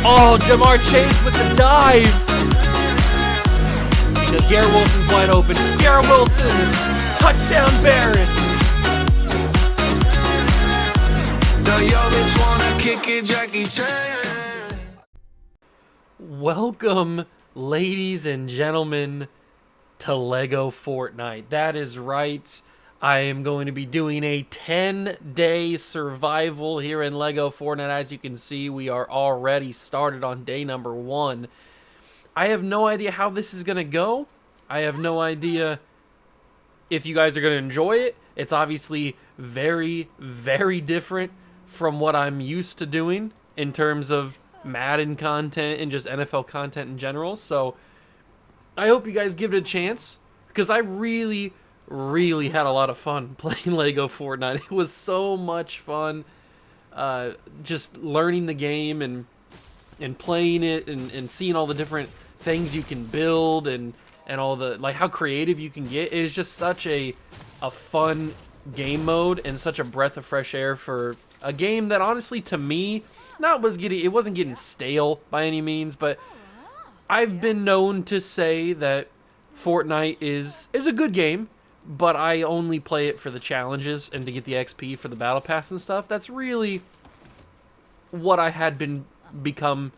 Oh, Jamar Chase with the dive. Because Garrett Wilson's wide open. Garrett Wilson, touchdown Bears. Welcome, ladies and gentlemen, to Lego Fortnite. That is right. I am going to be doing a 10-day survival here in Lego Fortnite. As you can see, we are already started on day number 1. I have no idea how this is going to go. I have no idea if you guys are going to enjoy it. It's obviously very, very different from what I'm used to doing in terms of Madden content and just NFL content in general. So I hope you guys give it a chance, because I really had a lot of fun playing Lego Fortnite. It was so much fun just learning the game and playing it and seeing all the different things you can build and all the, like, how creative you can get. It is just such a fun game mode and such a breath of fresh air for a game that, honestly, to me, it wasn't getting stale by any means, but I've been known to say that Fortnite is a good game, but I only play it for the challenges and to get the XP for the battle pass and stuff. That's really what I had become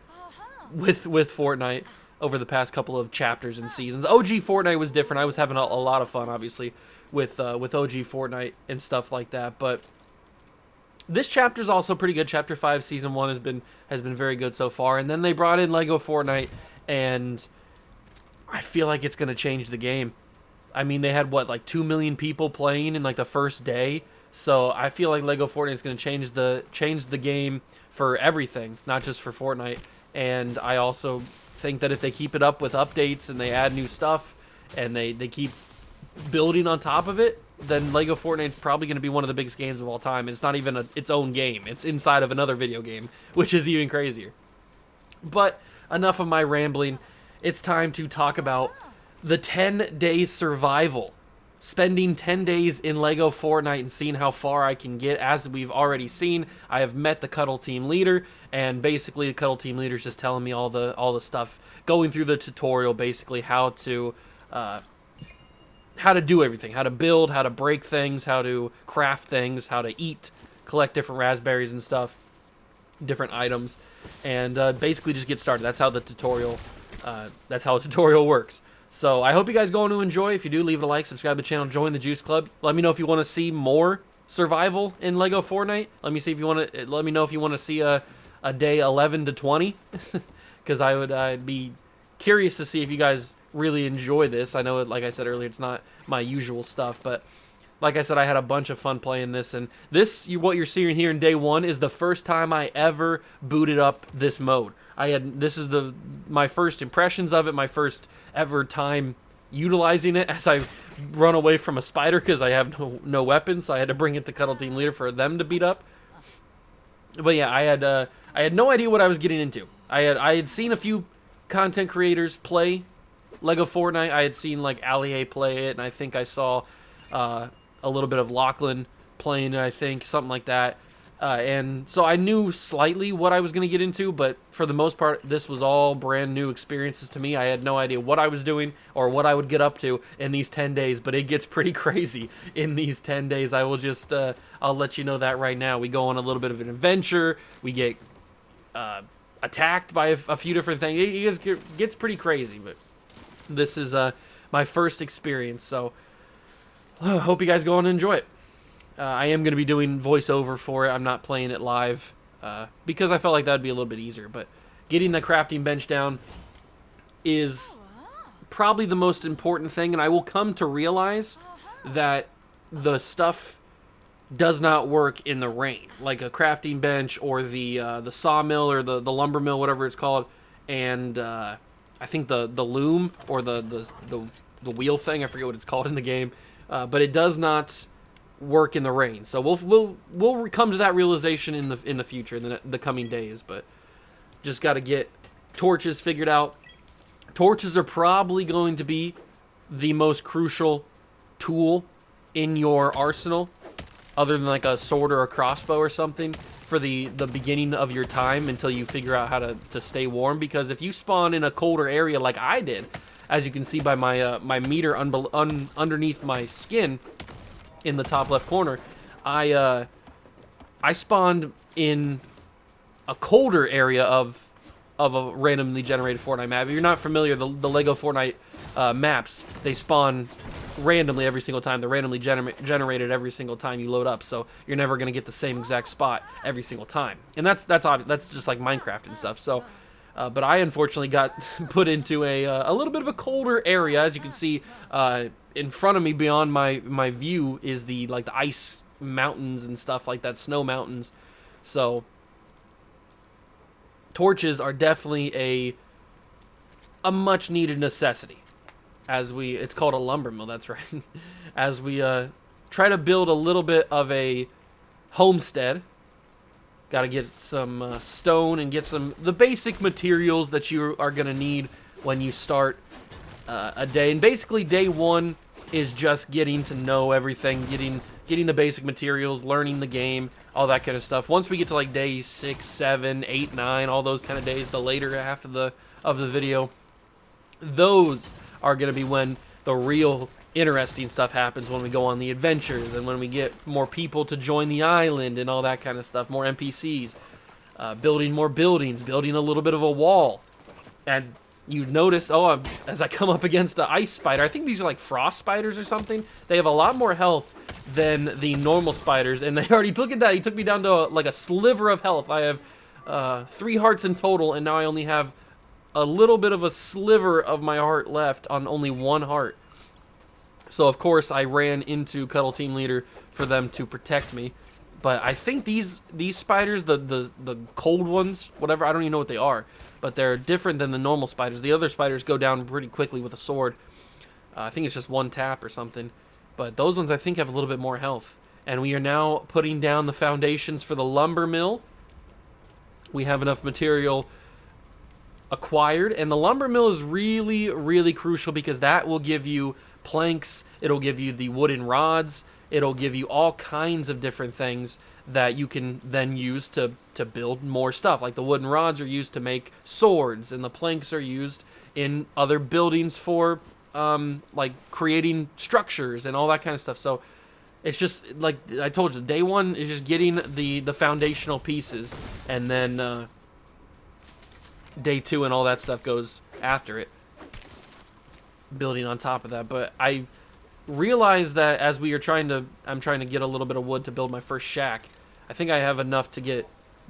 with Fortnite over the past couple of chapters and seasons. OG Fortnite was different. I was having a lot of fun, obviously, with OG Fortnite and stuff like that. But this chapter is also pretty good. Chapter 5, Season 1 has been very good so far. And then they brought in Lego Fortnite, and I feel like it's going to change the game. I mean, they had, like 2 million people playing in, like, the first day. So I feel like Lego Fortnite is going to change the game for everything, not just for Fortnite. And I also think that if they keep it up with updates and they add new stuff and they keep building on top of it, then Lego Fortnite is probably going to be one of the biggest games of all time. And it's not even its own game. It's inside of another video game, which is even crazier. But enough of my rambling. It's time to talk about the 10 days survival. Spending 10 days in Lego Fortnite and seeing how far I can get. As we've already seen, I have met the Cuddle Team Leader, and basically the Cuddle Team Leader is just telling me all the stuff, going through the tutorial, basically how to do everything, how to build, how to break things, how to craft things, how to eat, collect different raspberries and stuff, different items, and basically just get started. That's how the tutorial works. So I hope you guys going to enjoy. If you do, leave it a like, subscribe to the channel, join the Juice Club. Let me know if you want to see more survival in Lego Fortnite. Let me know if you want to see a day 11 to 20, because I'd be curious to see if you guys really enjoy this. I know, like I said earlier, it's not my usual stuff, but like I said, I had a bunch of fun playing this, and what you're seeing here in day 1 is the first time I ever booted up this mode. This is my first impressions of it, my first ever time utilizing it, as I've run away from a spider because I have no weapons, so I had to bring it to Cuddle Team Leader for them to beat up. But yeah, I had no idea what I was getting into. I had seen a few content creators play Lego Fortnite. I had seen, like, Ali play it, and I think I saw a little bit of Lachlan playing it, I think, something like that. And so I knew slightly what I was going to get into, but for the most part, this was all brand new experiences to me. I had no idea what I was doing or what I would get up to in these 10 days, but it gets pretty crazy in these 10 days. I will just, I'll let you know that right now. We go on a little bit of an adventure. We get attacked by a few different things. It gets pretty crazy, but this is my first experience, so hope you guys go on and enjoy it. I am going to be doing voiceover for it. I'm not playing it live because I felt like that would be a little bit easier. But getting the crafting bench down is probably the most important thing, and I will come to realize that the stuff does not work in the rain, like a crafting bench or the sawmill or the lumber mill, whatever it's called, and I think the loom or the wheel thing. I forget what it's called in the game, but it does not work in the rain. So we'll come to that realization in the future, in the coming days. But just got to get torches figured out. Torches are probably going to be the most crucial tool in your arsenal other than like a sword or a crossbow or something for the beginning of your time until you figure out how to stay warm. Because if you spawn in a colder area like I did, as you can see by my my meter underneath my skin in the top left corner, I spawned in a colder area of a randomly generated Fortnite map. If you're not familiar, the Lego Fortnite maps, they spawn randomly every single time. They're randomly generated every single time you load up, so you're never going to get the same exact spot every single time. And that's obvious. That's just like Minecraft and stuff. So, but I unfortunately got put into a little bit of a colder area. As you can see, in front of me, beyond my view, is the ice mountains and stuff like that, snow mountains. So torches are definitely a much needed necessity. It's called a lumber mill, that's right. As we try to build a little bit of a homestead. Got to get some stone and get the basic materials that you are going to need when you start a day. And basically day one is just getting to know everything, getting the basic materials, learning the game, all that kind of stuff. Once we get to like day 6, 7, 8, 9, all those kind of days, the later half of the video, those are going to be when the real interesting stuff happens, when we go on the adventures and when we get more people to join the island and all that kind of stuff, more NPCs, building more buildings, building a little bit of a wall. And you notice, as I come up against an ice spider, I think these are like frost spiders or something. They have a lot more health than the normal spiders, and they already, look at that, he took me down to like a sliver of health. I have 3 hearts in total, and now I only have a little bit of a sliver of my heart left on only 1 heart. So of course I ran into Cuddle Team Leader for them to protect me. But I think these spiders, the cold ones, whatever, I don't even know what they are, but they're different than the normal spiders. The other spiders go down pretty quickly with a sword. I think it's just 1 tap or something. But those ones I think have a little bit more health. And we are now putting down the foundations for the lumber mill. We have enough material acquired, and the lumber mill is really, really crucial because that will give you planks, it'll give you the wooden rods, it'll give you all kinds of different things that you can then use to build more stuff. Like the wooden rods are used to make swords, and the planks are used in other buildings for like creating structures and all that kind of stuff. So it's just like I told you, day one is just getting the foundational pieces, and then day 2 and all that stuff goes after it, building on top of that. But I realized that as I'm trying to get a little bit of wood to build my first shack. I think I have enough to get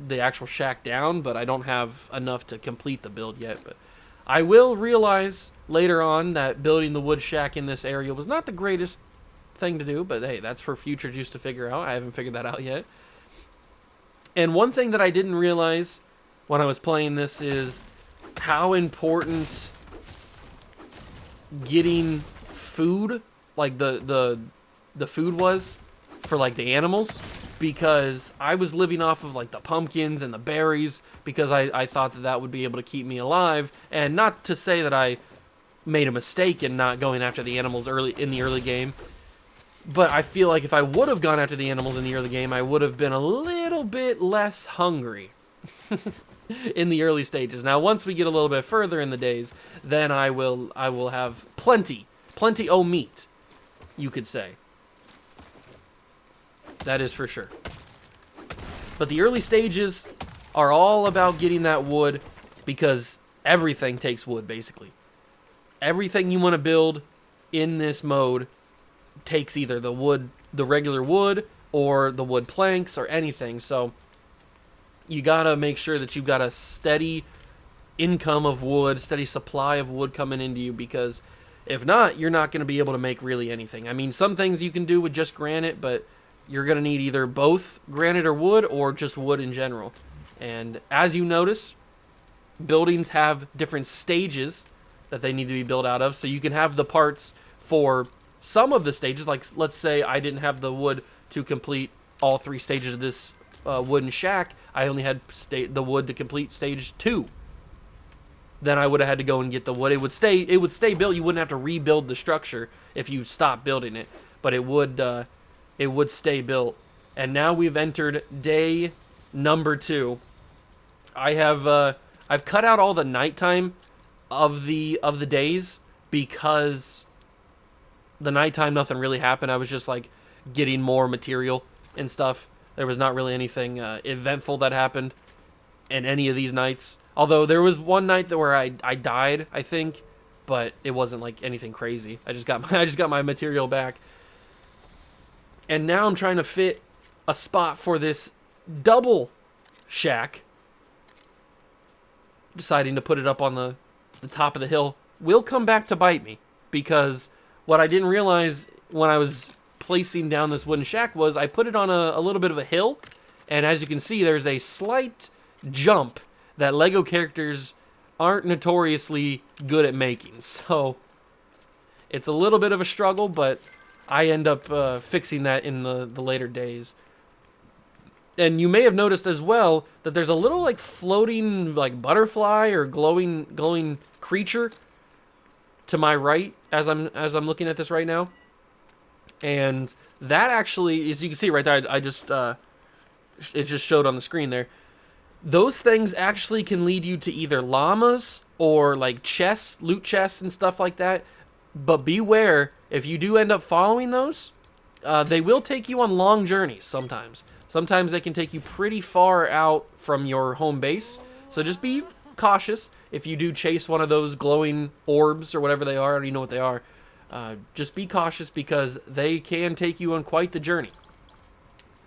the actual shack down, but I don't have enough to complete the build yet. But I will realize later on that building the wood shack in this area was not the greatest thing to do, but hey, that's for future Juice to figure out. I haven't figured that out yet. And one thing that I didn't realize when I was playing this is how important getting food, like the food was for like the animals, because I was living off of like the pumpkins and the berries because I thought that would be able to keep me alive. And not to say that I made a mistake in not going after the animals in the early game, but I feel like if I would have gone after the animals in the early game, I would have been a little bit less hungry. In the early stages. Now, once we get a little bit further in the days, then I will have plenty o' meat, you could say. That is for sure. But the early stages are all about getting that wood, because everything takes wood, basically. Everything you want to build in this mode takes either the wood, the regular wood, or the wood planks, or anything. So you gotta make sure that you've got a steady income of wood, steady supply of wood coming into you, because if not, you're not going to be able to make really anything. I mean, some things you can do with just granite, but you're going to need either both granite or wood, or just wood in general. And as you notice, buildings have different stages that they need to be built out of, so you can have the parts for some of the stages. Like, let's say I didn't have the wood to complete all 3 stages of this wooden shack. I only had the wood to complete stage 2. Then I would have had to go and get the wood. It would stay built. You wouldn't have to rebuild the structure if you stopped building it, but it would stay built And now we've entered day number 2. I've cut out all the nighttime of the days because the nighttime nothing really happened. I was just like getting more material and stuff. There was not really anything eventful that happened in any of these nights. Although there was one night where I died, I think, but it wasn't like anything crazy. I just got my material back. And now I'm trying to fit a spot for this double shack. Deciding to put it up on the top of the hill will come back to bite me, because what I didn't realize when I was placing down this wooden shack was I put it on a little bit of a hill, and as you can see, there's a slight jump that Lego characters aren't notoriously good at making. So it's a little bit of a struggle, but I end up fixing that in the later days. And you may have noticed as well that there's a little like floating like butterfly or glowing creature to my right as I'm looking at this right now. And that actually, as you can see right there, I just it just showed on the screen there. Those things actually can lead you to either llamas or like chests, loot chests and stuff like that. But beware, if you do end up following those, they will take you on long journeys sometimes. Sometimes they can take you pretty far out from your home base. So just be cautious if you do chase one of those glowing orbs or whatever they are. I don't even know what they are. Just be cautious because they can take you on quite the journey.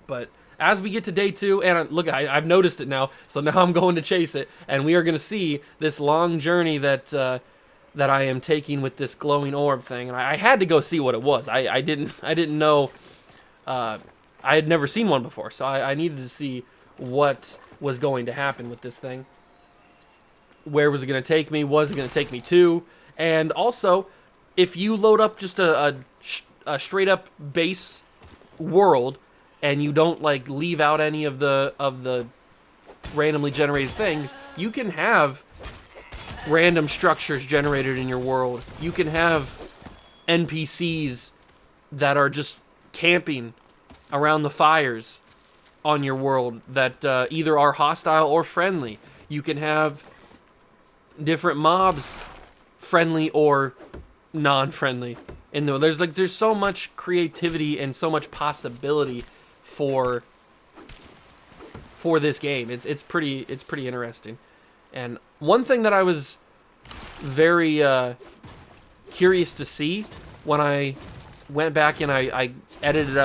But as we get to day 2, and look, I've noticed it now, so now I'm going to chase it, and we are going to see this long journey that I am taking with this glowing orb thing. And I had to go see what it was. I didn't know. I had never seen one before, so I needed to see what was going to happen with this thing. Where was it going to take me? Was it going to take me to? And also, if you load up just a straight up base world and you don't like leave out any of the randomly generated things, you can have random structures generated in your world. You can have NPCs that are just camping around the fires on your world that either are hostile or friendly. You can have different mobs, friendly or non-friendly. And there's so much creativity and so much possibility for this game. It's pretty interesting. And one thing that I was very curious to see when I went back and I edited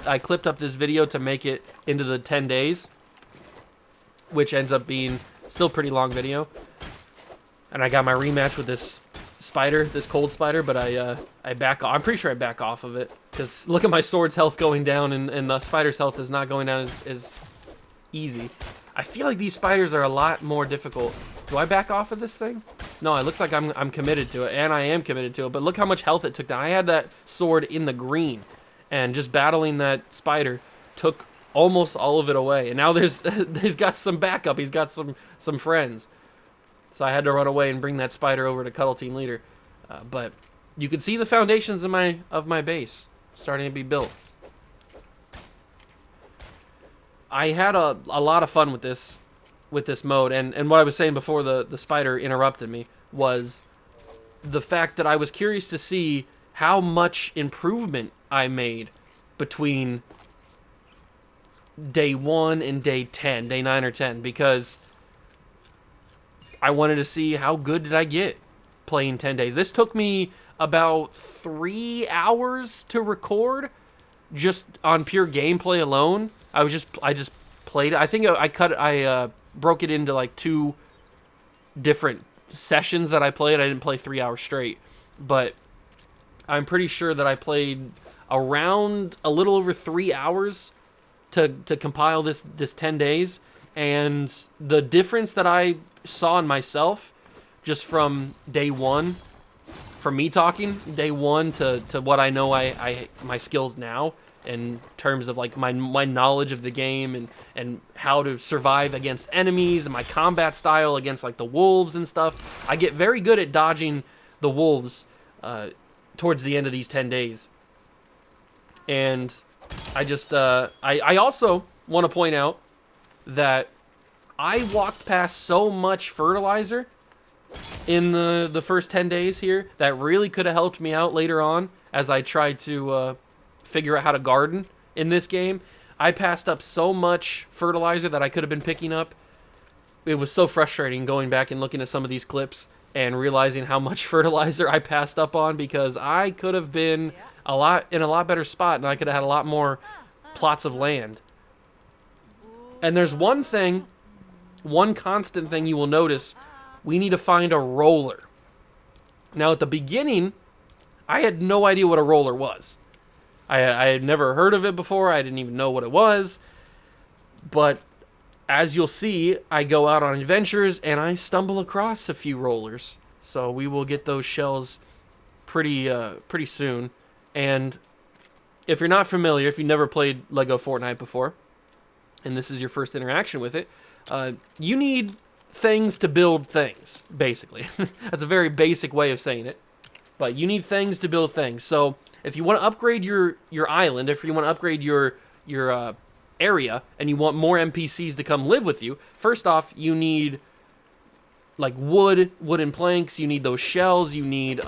I clipped up this video to make it into the 10 days, which ends up being still a pretty long video. And I got my rematch with this spider, this cold spider, but I back off. I'm pretty sure I back off of it, because look at my sword's health going down, and the spider's health is not going down as easy. I feel like these spiders are a lot more difficult. Do I back off of this thing? No, it looks like I'm committed to it, and I am committed to it, but look how much health it took down. I had that sword in the green, and just battling that spider took almost all of it away. And now he's got some backup. He's got some friends. So I had to run away and bring that spider over to Cuddle Team Leader. But you can see the foundations of my base starting to be built. I had a lot of fun with this mode, and what I was saying before the spider interrupted me was the fact that I was curious to see how much improvement I made between day 1 and day 10, day 9 or 10, because I wanted to see how good did I get playing 10 days. This took me about 3 hours to record just on pure gameplay alone. I just played it. I think I broke it into like 2 different sessions that I played. I didn't play 3 hours straight, but I'm pretty sure that I played around a little over 3 hours to compile this 10 days. And the difference that I saw in myself just from day 1, from me talking day 1 to what I know my skills now in terms of like my knowledge of the game and how to survive against enemies and my combat style against like the wolves and stuff. I get very good at dodging the wolves towards the end of these 10 days. And I also want to point out that I walked past so much fertilizer in the first 10 days here that really could have helped me out later on as I tried to figure out how to garden in this game. I passed up so much fertilizer that I could have been picking up. It was so frustrating going back and looking at some of these clips and realizing how much fertilizer I passed up on, because I could have been in a lot better spot and I could have had a lot more plots of land. And there's one constant thing you will notice. We need to find a roller. Now, at the beginning, I had no idea what a roller was. I had never heard of it before. I didn't even know what it was. But as you'll see, I go out on adventures and I stumble across a few rollers. So we will get those shells pretty soon. And if you're not familiar, if you've never played Lego Fortnite before, and this is your first interaction with it, you need things to build things, basically. That's a very basic way of saying it. But you need things to build things. So if you want to upgrade your island, if you want to upgrade your area, and you want more NPCs to come live with you, first off, you need like wooden planks, you need those shells, you need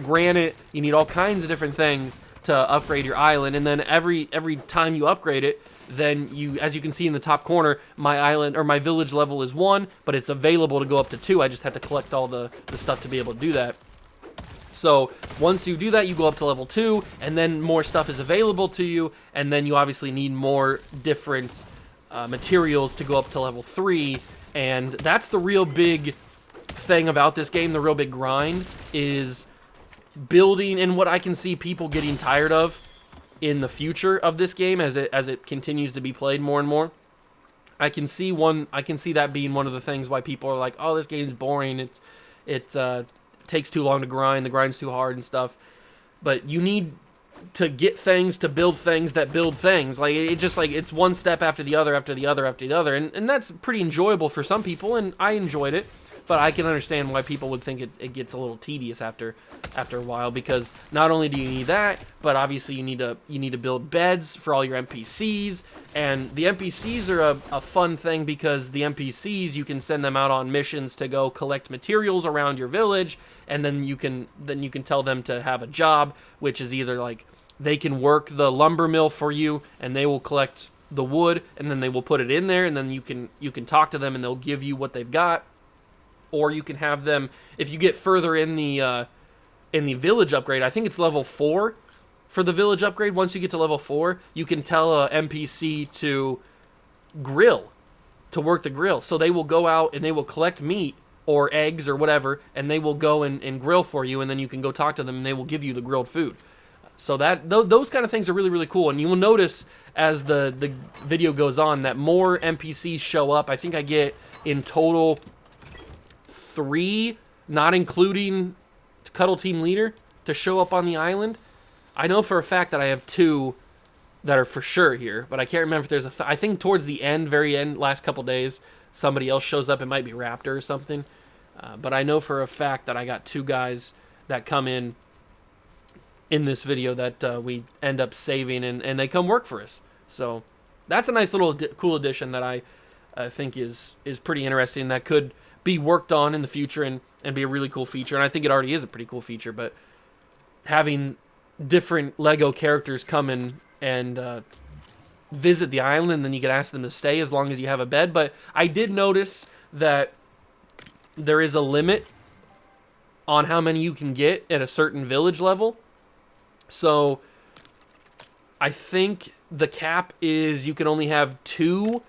granite, you need all kinds of different things to upgrade your island. And then every time you upgrade it, then you, as you can see in the top corner, my island or my village level is 1, but it's available to go up to 2. I just have to collect all the stuff to be able to do that. So once you do that, you go up to level 2, and then more stuff is available to you, and then you obviously need more different materials to go up to level 3, and that's the real big thing about this game. The real big grind is building, and what I can see people getting tired of in the future of this game as it continues to be played more and more. I can see that being one of the things why people are like, oh, this game's boring. It takes too long to grind. The grind's too hard and stuff. But you need to get things to build things that build things. Like it's one step after the other, after the other, after the other, and that's pretty enjoyable for some people, and I enjoyed it. But I can understand why people would think it gets a little tedious after a while, because not only do you need that, but obviously you need to build beds for all your NPCs, and the NPCs are a fun thing because the NPCs, you can send them out on missions to go collect materials around your village, and then you can tell them to have a job, which is either like they can work the lumber mill for you and they will collect the wood and then they will put it in there, and then you can talk to them and they'll give you what they've got. Or you can have them, if you get further in the village upgrade, I think it's level 4 for the village upgrade. Once you get to level 4, you can tell a NPC to work the grill. So they will go out and they will collect meat or eggs or whatever, and they will go and grill for you, and then you can go talk to them and they will give you the grilled food. So those kind of things are really, really cool. And you will notice as the video goes on that more NPCs show up. I think I get in total 3, not including Cuddle Team Leader, to show up on the island. I know for a fact that I have 2 that are for sure here, but I can't remember if there's I think towards the end, very end, last couple days, somebody else shows up. It might be Raptor or something. But I know for a fact that I got 2 guys that come in this video that we end up saving, and they come work for us. So that's a nice little cool addition that I think is pretty interesting, that could be worked on in the future and be a really cool feature. And I think it already is a pretty cool feature, but having different Lego characters come in and visit the island, and then you can ask them to stay as long as you have a bed. But I did notice that there is a limit on how many you can get at a certain village level. So I think the cap is you can only have 2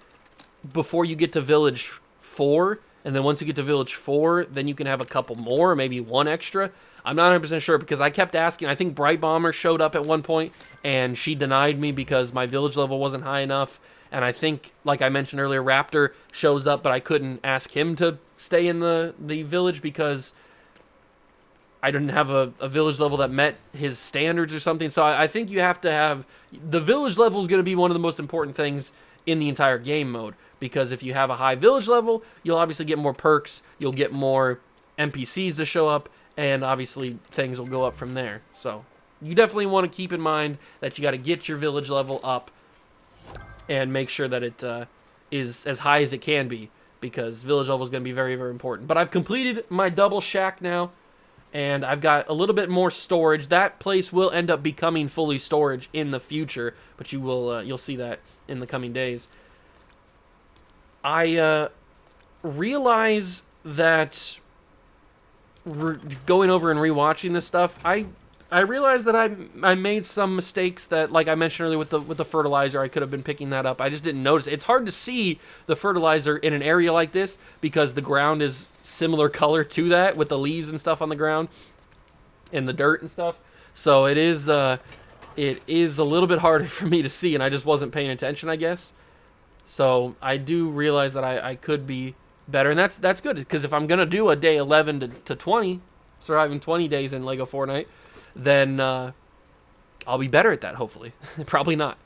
before you get to village 4. And then once you get to village 4, then you can have a couple more, maybe 1 extra. I'm not 100% sure because I kept asking. I think Bright Bomber showed up at one point, and she denied me because my village level wasn't high enough. And I think, like I mentioned earlier, Raptor shows up, but I couldn't ask him to stay in the village because I didn't have a village level that met his standards or something. So I think you have to have... The village level is going to be one of the most important things in the entire game mode. Because if you have a high village level, you'll obviously get more perks, you'll get more NPCs to show up, and obviously things will go up from there. So you definitely want to keep in mind that you got to get your village level up and make sure that it is as high as it can be, because village level is going to be very, very important. But I've completed my double shack now, and I've got a little bit more storage. That place will end up becoming fully storage in the future, but you'll see that in the coming days. I realize that going over and rewatching this stuff, I realized that I made some mistakes that, like I mentioned earlier with the fertilizer, I could have been picking that up. I just didn't notice. It's hard to see the fertilizer in an area like this because the ground is similar color to that with the leaves and stuff on the ground and the dirt and stuff. So it is a little bit harder for me to see, and I just wasn't paying attention, I guess. So I do realize that I could be better, and that's good, because if I'm gonna do a day 11 to 20, surviving 20 days in Lego Fortnite, then I'll be better at that, hopefully. Probably not.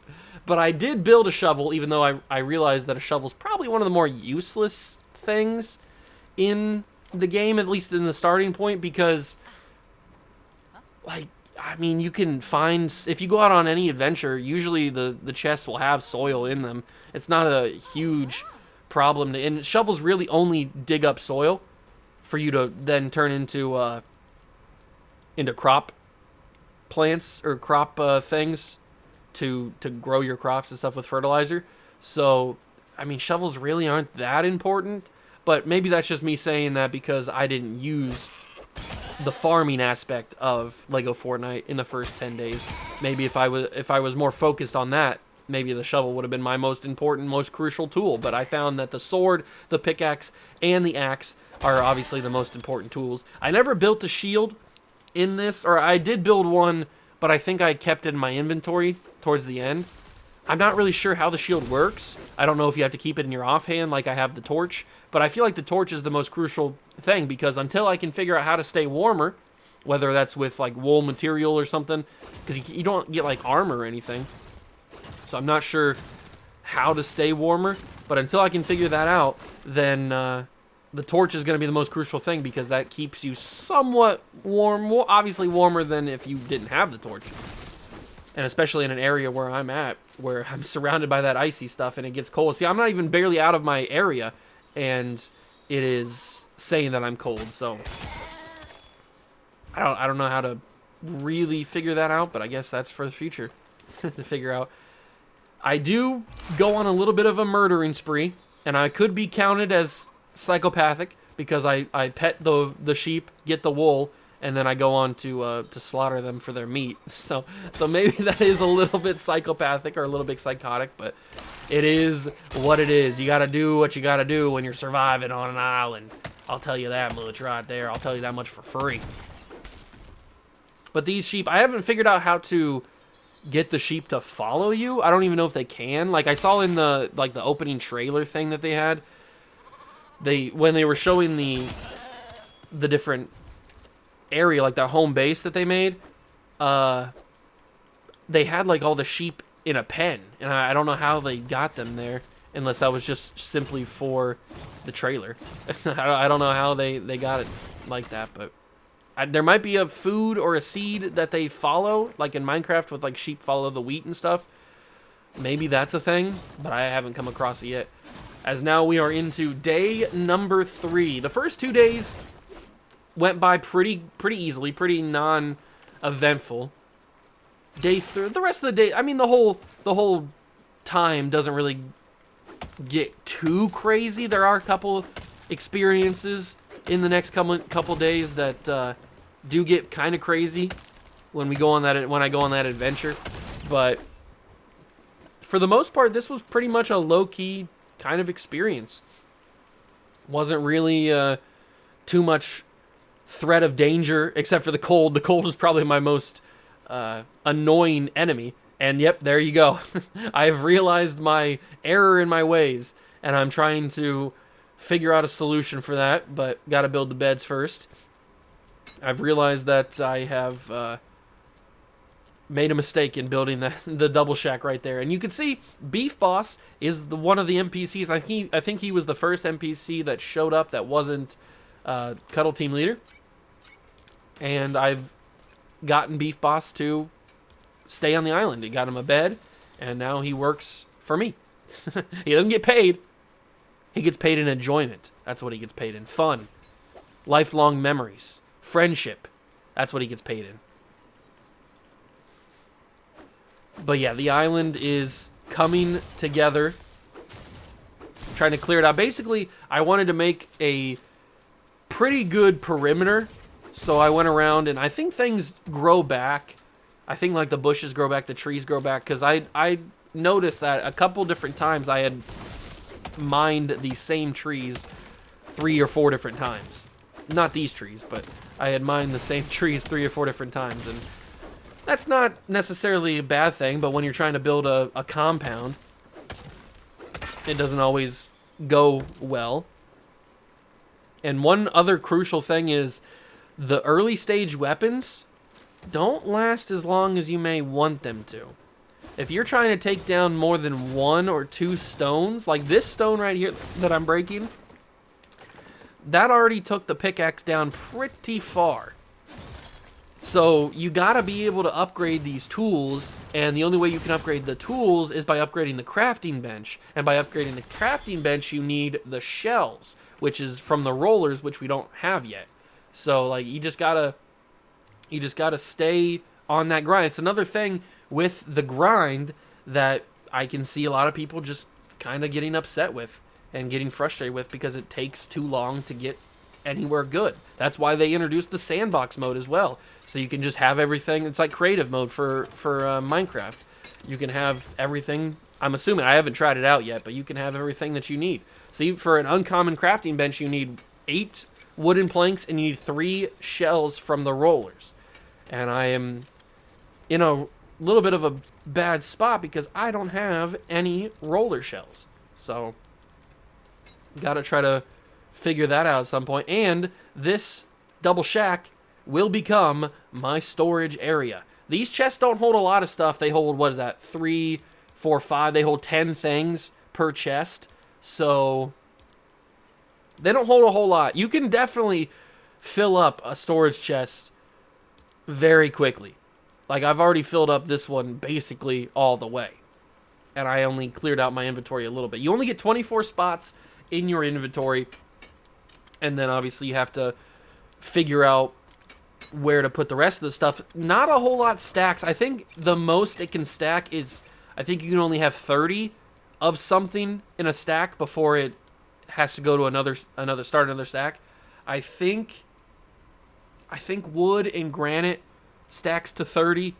But I did build a shovel, even though I realized that a shovel's probably one of the more useless things in the game, at least in the starting point, because, like, I mean, you can find, if you go out on any adventure, usually the chests will have soil in them. It's not a huge problem, and shovels really only dig up soil for you to then turn into crop plants or crop things to grow your crops and stuff with fertilizer. So, I mean, shovels really aren't that important, but maybe that's just me saying that because I didn't use the farming aspect of Lego Fortnite in the first 10 days. Maybe if I was more focused on that, maybe the shovel would have been my most important, most crucial tool. But I found that the sword, the pickaxe, and the axe are obviously the most important tools. I never built a shield in this, or I did build one, but I think I kept it in my inventory towards the end. I'm not really sure how the shield works. I don't know if you have to keep it in your offhand like I have the torch, but I feel like the torch is the most crucial thing, because until I can figure out how to stay warmer, whether that's with like wool material or something, because you don't get like armor or anything. So I'm not sure how to stay warmer, but until I can figure that out, then the torch is going to be the most crucial thing, because that keeps you somewhat warm, obviously warmer than if you didn't have the torch. And especially in an area where I'm at, where I'm surrounded by that icy stuff and it gets cold. See, I'm not even barely out of my area, and it is saying that I'm cold. So I don't know how to really figure that out, but I guess that's for the future to figure out. I do go on a little bit of a murdering spree, and I could be counted as psychopathic because I pet the sheep, get the wool, and then I go on to slaughter them for their meat. So maybe that is a little bit psychopathic or a little bit psychotic, but it is what it is. You gotta do what you gotta do when you're surviving on an island. I'll tell you that much right there. I'll tell you that much for free. But these sheep, I haven't figured out how to get the sheep to follow you. I don't even know if they can. Like I saw in the opening trailer thing that they had, when they were showing the different area, like the home base that they made, they had like all the sheep in a pen, and I don't know how they got them there, unless that was just simply for the trailer. I don't know how they got it like that, but there might be a food or a seed that they follow, like in Minecraft with like sheep follow the wheat and stuff. Maybe that's a thing, but I haven't come across it yet. As now we are into day number 3. The first 2 days went by pretty easily, pretty non-eventful. Day 3, the rest of the day, I mean, the whole time doesn't really get too crazy. There are a couple experiences in the next couple days that do get kind of crazy when I go on that adventure. But for the most part, this was pretty much a low-key kind of experience. Wasn't really too much threat of danger, except for the cold. The cold was probably my most annoying enemy. And yep, there you go. I've realized my error in my ways, and I'm trying to figure out a solution for that, but gotta build the beds first. I've realized that I have made a mistake in building the double shack right there. And you can see Beef Boss is one of the NPCs. I think he was the first NPC that showed up that wasn't Cuddle Team Leader. And I've gotten Beef Boss to stay on the island. He got him a bed, and now he works for me. He doesn't get paid. He gets paid in enjoyment. That's what he gets paid in. Fun. Lifelong memories. Friendship. That's what he gets paid in. But yeah, the island is coming together. I'm trying to clear it out. Basically, I wanted to make a pretty good perimeter. So I went around, and I think things grow back. I think like the bushes grow back, the trees grow back. Because I noticed that a couple different times I had mined these same trees 3 or 4 different times. Not these trees, but I had mined the same trees 3 or 4 different times. And that's not necessarily a bad thing, but when you're trying to build a compound, it doesn't always go well. And one other crucial thing is the early stage weapons don't last as long as you may want them to. If you're trying to take down more than 1 or 2 stones, like this stone right here that I'm breaking, that already took the pickaxe down pretty far. So you gotta be able to upgrade these tools, and the only way you can upgrade the tools is by upgrading the crafting bench. And by upgrading the crafting bench, you need the shells, which is from the rollers, which we don't have yet. So like you just gotta stay on that grind. It's another thing with the grind that I can see a lot of people just kind of getting upset with and getting frustrated with because it takes too long to get anywhere good. That's why they introduced the sandbox mode as well. So you can just have everything. It's like creative mode for Minecraft. You can have everything. I'm assuming, I haven't tried it out yet, but you can have everything that you need. See, for an uncommon crafting bench, you need 8 wooden planks and you need 3 shells from the rollers. And I am in a little bit of a bad spot because I don't have any roller shells. So, gotta try to figure that out at some point. And this double shack will become my storage area. These chests don't hold a lot of stuff. They hold, what is that, 3, 4, 5. They hold 10 things per chest. So they don't hold a whole lot. You can definitely fill up a storage chest very quickly. Like, I've already filled up this one basically all the way. And I only cleared out my inventory a little bit. You only get 24 spots in your inventory. And then obviously you have to figure out where to put the rest of the stuff. Not a whole lot stacks. I think the most it can stack is, I think you can only have 30 of something in a stack before it has to go to start another stack. I think wood and granite stacks to 30.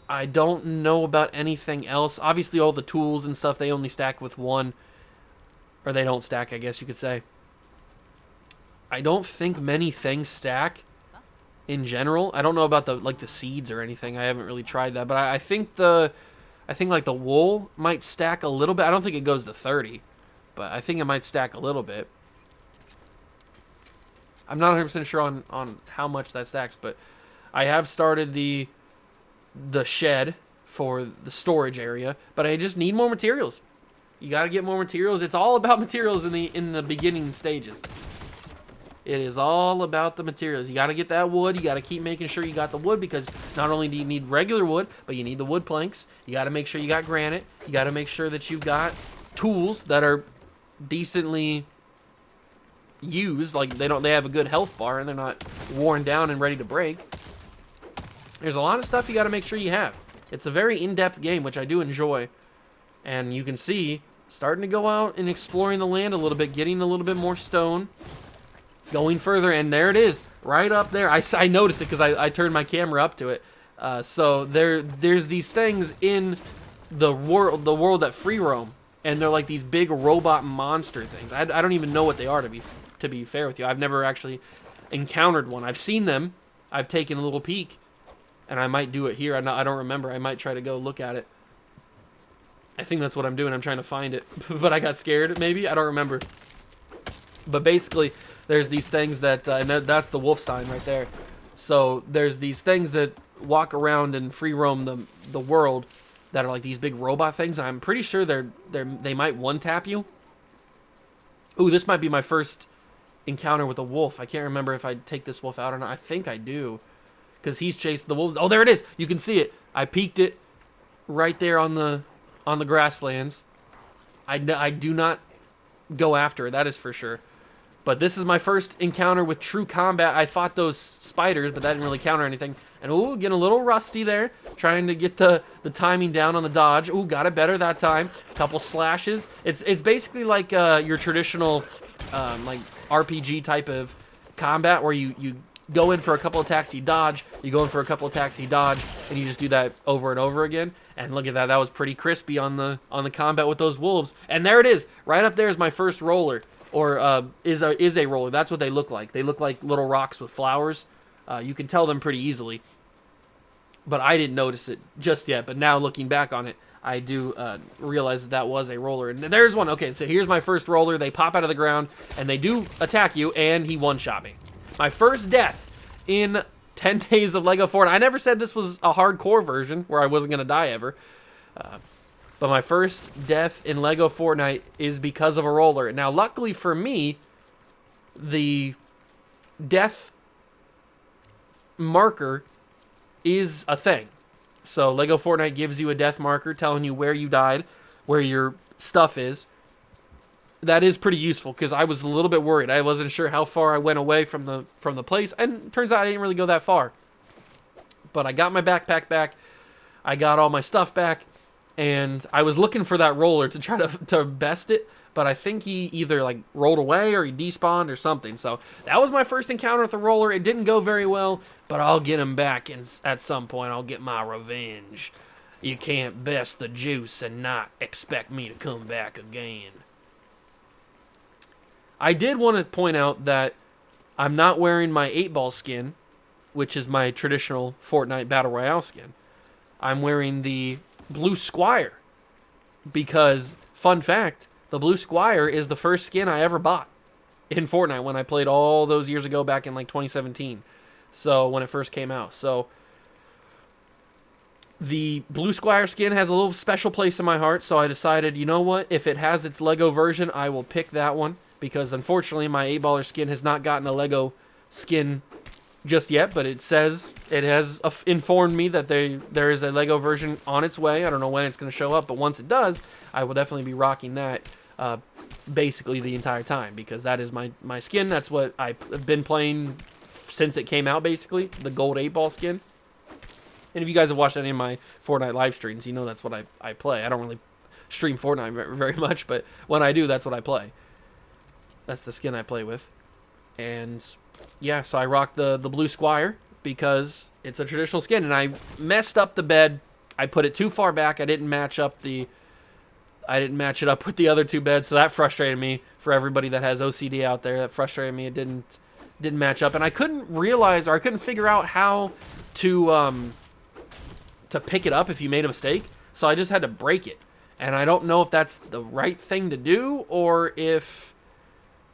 I don't know about anything else. Obviously all the tools and stuff, they only stack with 1. Or they don't stack, I guess you could say. I don't think many things stack in general. I don't know about the seeds or anything. I haven't really tried that, but I think like the wool might stack a little bit. I don't think it goes to 30, but I think it might stack a little bit. I'm not 100% sure on how much that stacks, but I have started the shed for the storage area, but I just need more materials. You got to get more materials. It's all about materials in the beginning stages. It is all about the materials. You got to get that wood. You got to keep making sure you got the wood because not only do you need regular wood, but you need the wood planks. You got to make sure you got granite. You got to make sure that you've got tools that are decently used. Like they have a good health bar and they're not worn down and ready to break. There's a lot of stuff you got to make sure you have. It's a very in-depth game, which I do enjoy. And you can see, starting to go out and exploring the land a little bit, getting a little bit more stone, going further, and there it is, right up there. I noticed it because I turned my camera up to it. So there's these things in the world that free roam, and they're like these big robot monster things. I don't even know what they are, to be fair with you. I've never actually encountered one. I've seen them. I've taken a little peek, and I might do it here. I don't remember. I might try to go look at it. I think that's what I'm doing. I'm trying to find it, but I got scared. Maybe I don't remember. But basically, there's these things that, and that's the wolf sign right there. So there's these things that walk around and free roam the world that are like these big robot things. And I'm pretty sure they might one tap you. Ooh, this might be my first encounter with a wolf. I can't remember if I take this wolf out or not. I think I do. because he's chased the wolves. Oh, there it is. You can see it. I peeked it right there on the grasslands. I do not go after it, that is for sure. But this is my first encounter with true combat. I fought those spiders, but that didn't really counter anything. And ooh, getting a little rusty there, trying to get the timing down on the dodge. Ooh, got it better that time. Couple slashes. It's basically like your traditional like RPG type of combat where you go in for a couple attacks, you dodge, you go in for a couple attacks, you dodge, and you just do that over and over again. And look at that, that was pretty crispy on the combat with those wolves. And there it is, right up there is my first roller, or is a roller. That's what they look like. They look like little rocks with flowers. You can tell them pretty easily, but I didn't notice it just yet. But now looking back on it, I do realize that was a roller. And there's one. Okay, so here's my first roller. They pop out of the ground, and they do attack you, and he one-shot me. My first death in 10 days of LEGO Fortnite. I never said this was a hardcore version where I wasn't going to die ever. But my first death in LEGO Fortnite is because of a roller. Now, luckily for me, the death marker is a thing. So LEGO Fortnite gives you a death marker telling you where you died, where your stuff is. That is pretty useful because I was a little bit worried. I wasn't sure how far I went away from the place, and it turns out I didn't really go that far. But I got my backpack back, I got all my stuff back, and I was looking for that roller to try to best it, but I think he either like rolled away or he despawned or something. So that was my first encounter with the roller. It didn't go very well, but I'll get him back, and at some point I'll get my revenge. You can't best the juice and not expect me to come back again. I did want to point out that I'm not wearing my 8-ball skin, which is my traditional Fortnite Battle Royale skin. I'm wearing the Blue Squire because, fun fact, the Blue Squire is the first skin I ever bought in Fortnite when I played all those years ago back in like 2017. So when it first came out. So the Blue Squire skin has a little special place in my heart, so I decided, you know what, if it has its LEGO version, I will pick that one. Because unfortunately, my 8-baller skin has not gotten a LEGO skin just yet, but it says, it has informed me that there is a LEGO version on its way. I don't know when it's going to show up, but once it does, I will definitely be rocking that basically the entire time, because that is my skin. That's what I've been playing since it came out, basically, the gold 8-ball skin. And if you guys have watched any of my Fortnite live streams, you know that's what I play. I don't really stream Fortnite very much, but when I do, that's what I play. That's the skin I play with. And yeah, so I rocked the Blue Squire because it's a traditional skin. And I messed up the bed. I put it too far back. I didn't match it up with the other two beds, so that frustrated me. For everybody that has OCD out there, that frustrated me. It didn't match up. And I couldn't realize, or I couldn't figure out how to pick it up if you made a mistake. So I just had to break it. And I don't know if that's the right thing to do, or if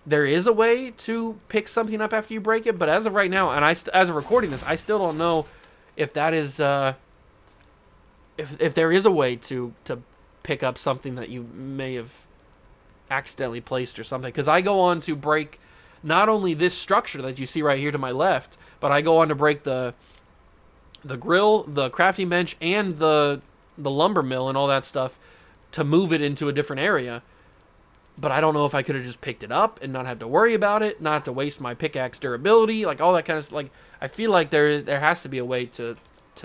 there is a way to pick something up after you break it, but as of right now, and as of recording this, I still don't know if that is if there is a way to pick up something that you may have accidentally placed or something. Because I go on to break not only this structure that you see right here to my left, but I go on to break the grill, the crafting bench, and the lumber mill and all that stuff to move it into a different area. But I don't know if I could have just picked it up and not have to worry about it, not have to waste my pickaxe durability, like all that kind of stuff. Like, I feel like there has to be a way to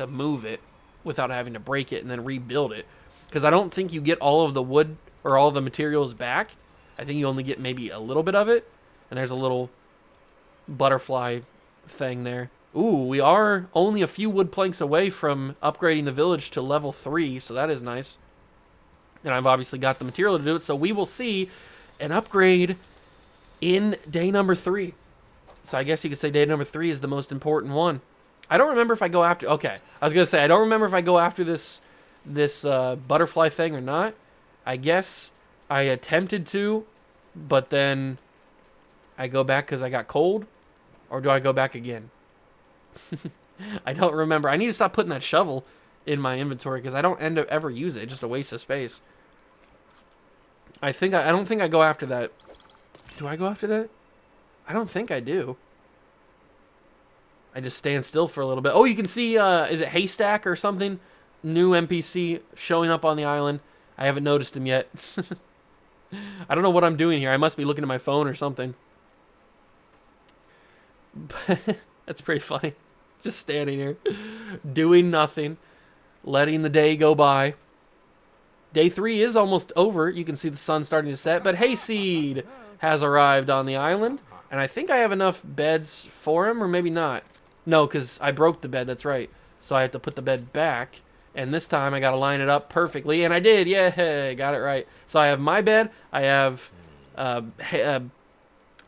move it without having to break it and then rebuild it. Because I don't think you get all of the wood or all the materials back. I think you only get maybe a little bit of it. And there's a little butterfly thing there. Ooh, we are only a few wood planks away from upgrading the village to level 3, so that is nice. And I've obviously got the material to do it, so we will see an upgrade in day number 3. So I guess you could say day number 3 is the most important one. I don't remember if I go after... Okay, I was going to say, I don't remember if I go after this butterfly thing or not. I guess I attempted to, but then I go back because I got cold. Or do I go back again? I don't remember. I need to stop putting that shovel in my inventory because I don't ever use it. It's just a waste of space. I don't think I go after that. Do I go after that? I don't think I do. I just stand still for a little bit. Oh, you can see, is it Haystack or something? New NPC showing up on the island. I haven't noticed him yet. I don't know what I'm doing here. I must be looking at my phone or something. That's pretty funny. Just standing here, doing nothing, letting the day go by. Day 3 is almost over. You can see the sun starting to set, but Hayseed has arrived on the island, and I think I have enough beds for him, or maybe not. No, because I broke the bed, that's right. So I have to put the bed back, and this time I got to line it up perfectly, and I did. Yeah, got it right. So I have my bed. I have,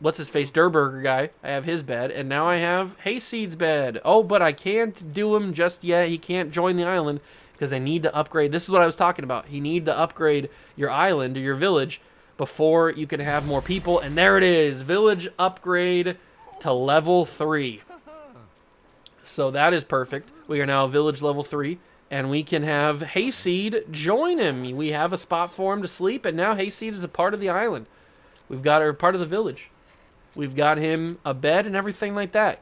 what's-his-face, Durburger guy. I have his bed, and now I have Hayseed's bed. Oh, but I can't do him just yet. He can't join the island because I need to upgrade. This is what I was talking about. You need to upgrade your island or your village before you can have more people, and there it is. Village upgrade to level 3. So that is perfect. We are now village level 3, and we can have Hayseed join him. We have a spot for him to sleep, and now Hayseed is a part of the island. We've got her part of the village. We've got him a bed and everything like that.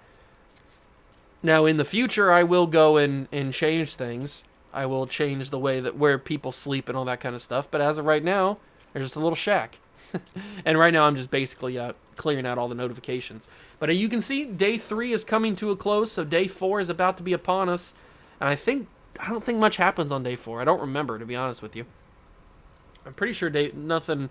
Now, in the future, I will go and change things. I will change the way that where people sleep and all that kind of stuff. But as of right now, there's just a little shack. And right now, I'm just basically clearing out all the notifications. But you can see day 3 is coming to a close, so day 4 is about to be upon us. And I don't think much happens on day 4. I don't remember, to be honest with you. I'm pretty sure nothing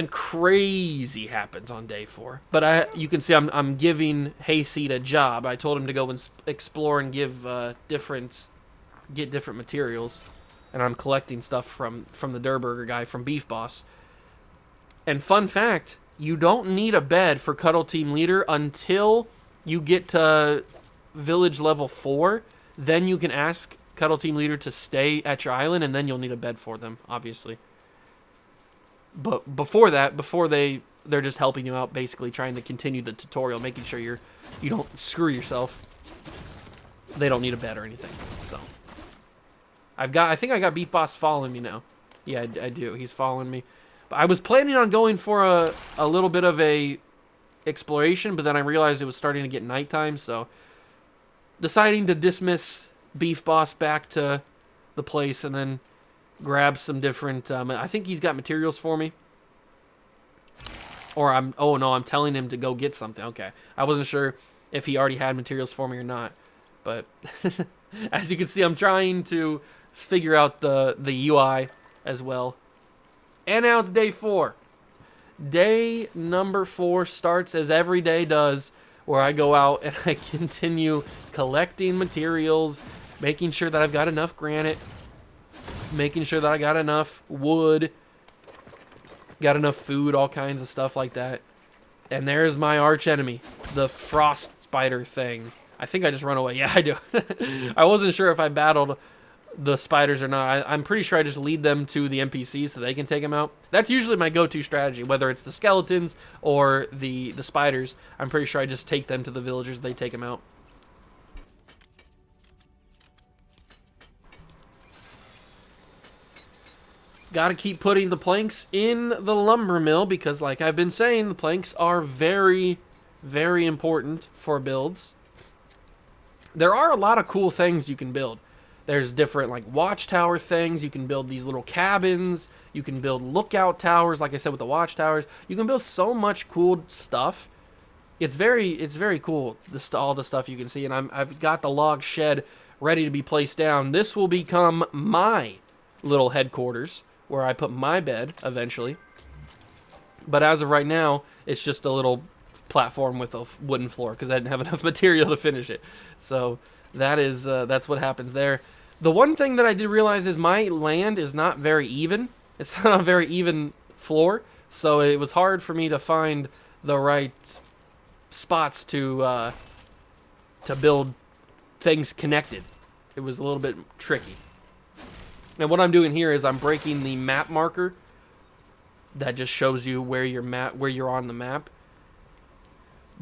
crazy happens on day 4. But you can see I'm giving Hayseed a job. I told him to go and explore and give get different materials, and I'm collecting stuff from the Durburger guy from Beef Boss. And fun fact, you don't need a bed for Cuddle Team Leader until you get to village level 4. Then you can ask Cuddle Team Leader to stay at your island, and then you'll need a bed for them, obviously. But before that, they're just helping you out, basically trying to continue the tutorial, making sure you don't screw yourself. They don't need a bed or anything. So I think I got Beef Boss following me now. Yeah, I do. He's following me. But I was planning on going for a little bit of a exploration, but then I realized it was starting to get nighttime, so deciding to dismiss Beef Boss back to the place and then grab some different, I think he's got materials for me. Or I'm telling him to go get something. Okay. I wasn't sure if he already had materials for me or not. But as you can see, I'm trying to figure out the UI as well. And now it's day 4. Day number 4 starts as every day does, where I go out and I continue collecting materials, making sure that I've got enough granite, making sure that I got enough wood, got enough food, all kinds of stuff like that. And there's my arch enemy, the frost spider thing. I think I just run away. Yeah, I do. I wasn't sure if I battled the spiders or not. I'm pretty sure I just lead them to the NPCs so they can take them out. That's usually my go-to strategy, whether it's the skeletons or the spiders. I'm pretty sure I just take them to the villagers, they take them out. Gotta keep putting the planks in the lumber mill because, like I've been saying, the planks are very, very important for builds. There are a lot of cool things you can build. There's different, like, watchtower things. You can build these little cabins. You can build lookout towers, like I said, with the watchtowers. You can build so much cool stuff. It's very cool, all the stuff you can see. And I've got the log shed ready to be placed down. This will become my little headquarters, where I put my bed eventually. But as of right now, it's just a little platform with a wooden floor because I didn't have enough material to finish it. So that's what happens there. The one thing that I did realize is my land is not very even. It's not a very even floor, so it was hard for me to find the right spots to build things connected. It was a little bit tricky. And what I'm doing here is I'm breaking the map marker that just shows you where you're on the map,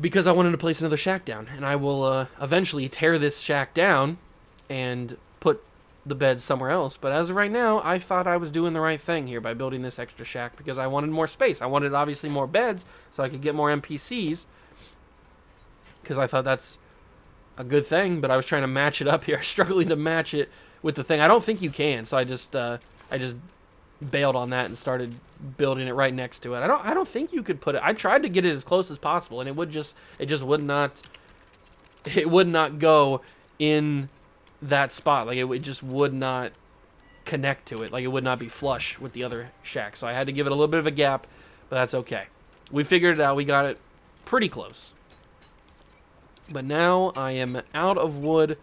because I wanted to place another shack down, and I will eventually tear this shack down and put the bed somewhere else. But as of right now, I thought I was doing the right thing here by building this extra shack because I wanted more space. I wanted obviously more beds so I could get more NPCs, because I thought that's a good thing, but I was trying to match it up here, struggling to match it with the thing. I don't think you can, so I just bailed on that and started building it right next to it. I don't think you could put it. I tried to get it as close as possible, and it just would not go in that spot. Like it just would not connect to it. Like it would not be flush with the other shack. So I had to give it a little bit of a gap, but that's okay. We figured it out. We got it pretty close. But now I am out of wood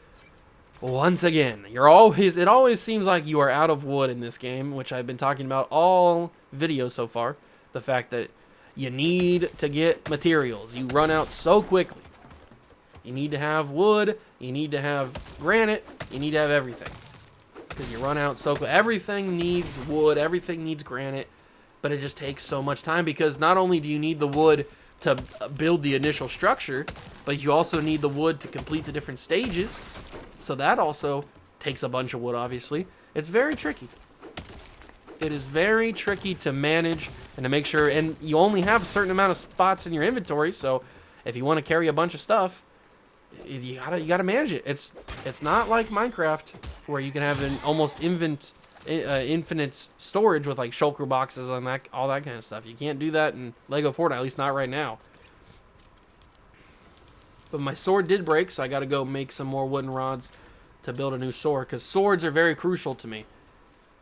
once again. It always seems like you are out of wood in this game, which I've been talking about all video so far. The fact that you need to get materials. You run out so quickly. You need to have wood, you need to have granite, you need to have everything. Because you run out so quick. Everything needs wood, everything needs granite, but it just takes so much time because not only do you need the wood to build the initial structure, but you also need the wood to complete the different stages. So that also takes a bunch of wood, obviously. It's very tricky. It is very tricky to manage and to make sure, and you only have a certain amount of spots in your inventory, so if you want to carry a bunch of stuff, you gotta manage it. It's not like Minecraft where you can have an almost infinite storage with like shulker boxes and all that kind of stuff. You can't do that in Lego Fortnite, at least not right now. But my sword did break, so I got to go make some more wooden rods to build a new sword because swords are very crucial to me.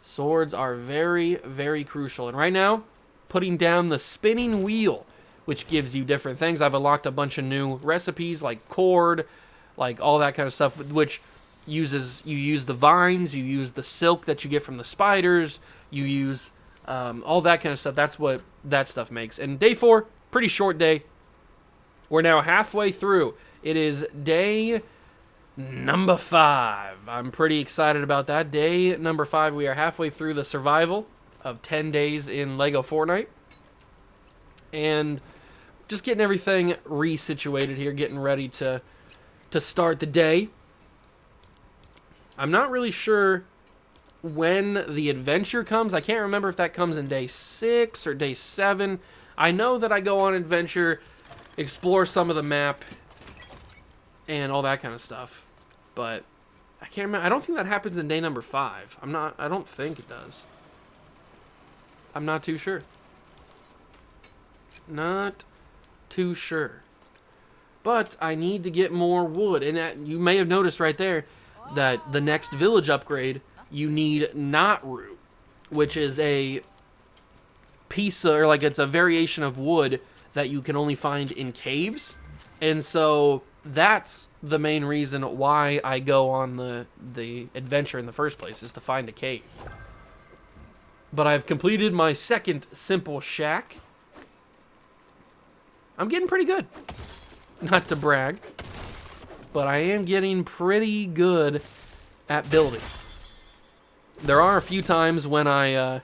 Swords are very, very crucial. And right now, putting down the spinning wheel, which gives you different things. I've unlocked a bunch of new recipes like cord, like all that kind of stuff, which you use the vines, you use the silk that you get from the spiders, you use all that kind of stuff. That's what that stuff makes. And day 4, pretty short day. We're now halfway through. It is day number 5. I'm pretty excited about that. Day number 5, we are halfway through the survival of 10 days in Lego Fortnite. And just getting everything resituated here, getting ready to start the day. I'm not really sure when the adventure comes. I can't remember if that comes in day 6 or day 7. I know that I go on adventure, explore some of the map, and all that kind of stuff. But I can't remember. I don't think that happens in day number 5. I don't think it does. I'm not too sure. Not too sure. But I need to get more wood. And you may have noticed right there that the next village upgrade, you need knot root, which is a piece of, or like it's a variation of wood that you can only find in caves. And so that's the main reason why I go on the adventure in the first place, is to find a cave. But I've completed my second simple shack. I'm getting pretty good. Not to brag, but I am getting pretty good at building. There are a few times when I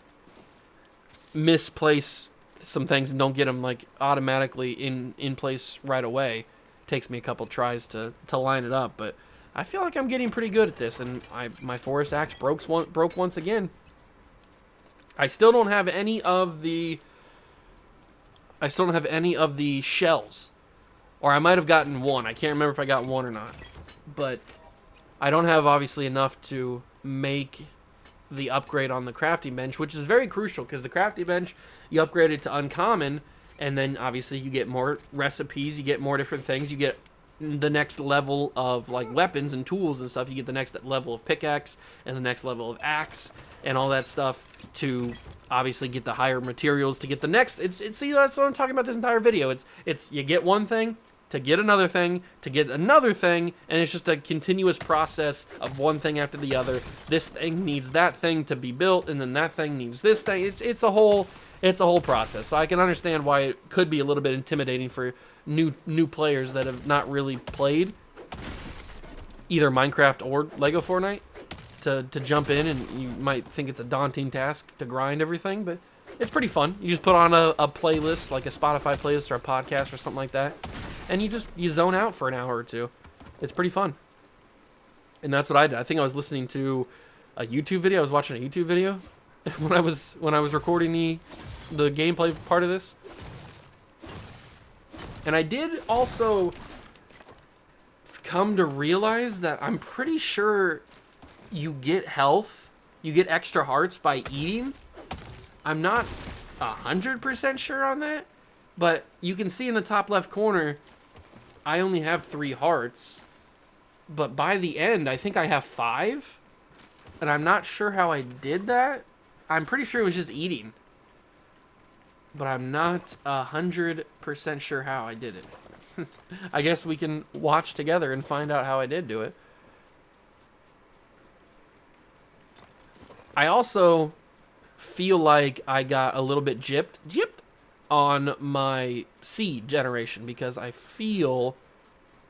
misplace some things and don't get them like automatically in place right away. It takes me a couple tries to line it up, but I feel like I'm getting pretty good at this, and my forest axe broke once again. I still don't have any of the shells. Or I might have gotten one. I can't remember if I got one or not. But I don't have, obviously, enough to make the upgrade on the crafting bench, which is very crucial, because the crafting bench, you upgrade it to uncommon, and then, obviously, you get more recipes, you get more different things, you get the next level of, like, weapons and tools and stuff. You get the next level of pickaxe, and the next level of axe, and all that stuff to obviously get the higher materials to get the next. See, that's what I'm talking about this entire video. It's you get one thing to get another thing, to get another thing, and it's just a continuous process of one thing after the other. This thing needs that thing to be built, and then that thing needs this thing. It's a whole process. So I can understand why it could be a little bit intimidating for new players that have not really played either Minecraft or Lego Fortnite to jump in, and you might think it's a daunting task to grind everything, but it's pretty fun. You just put on a playlist, like a Spotify playlist or a podcast or something like that, and you zone out for an hour or two. It's pretty fun. And that's what I did. I think I was listening to a YouTube video. I was watching a YouTube video when I was recording the gameplay part of this. And I did also come to realize that I'm pretty sure you get health, you get extra hearts by eating. I'm not 100% sure on that, but you can see in the top left corner, I only have 3 hearts, but by the end, I think I have 5, and I'm not sure how I did that. I'm pretty sure it was just eating, but I'm not 100% sure how I did it. I guess we can watch together and find out how I did do it. I also feel like I got a little bit gypped on my seed generation, because I feel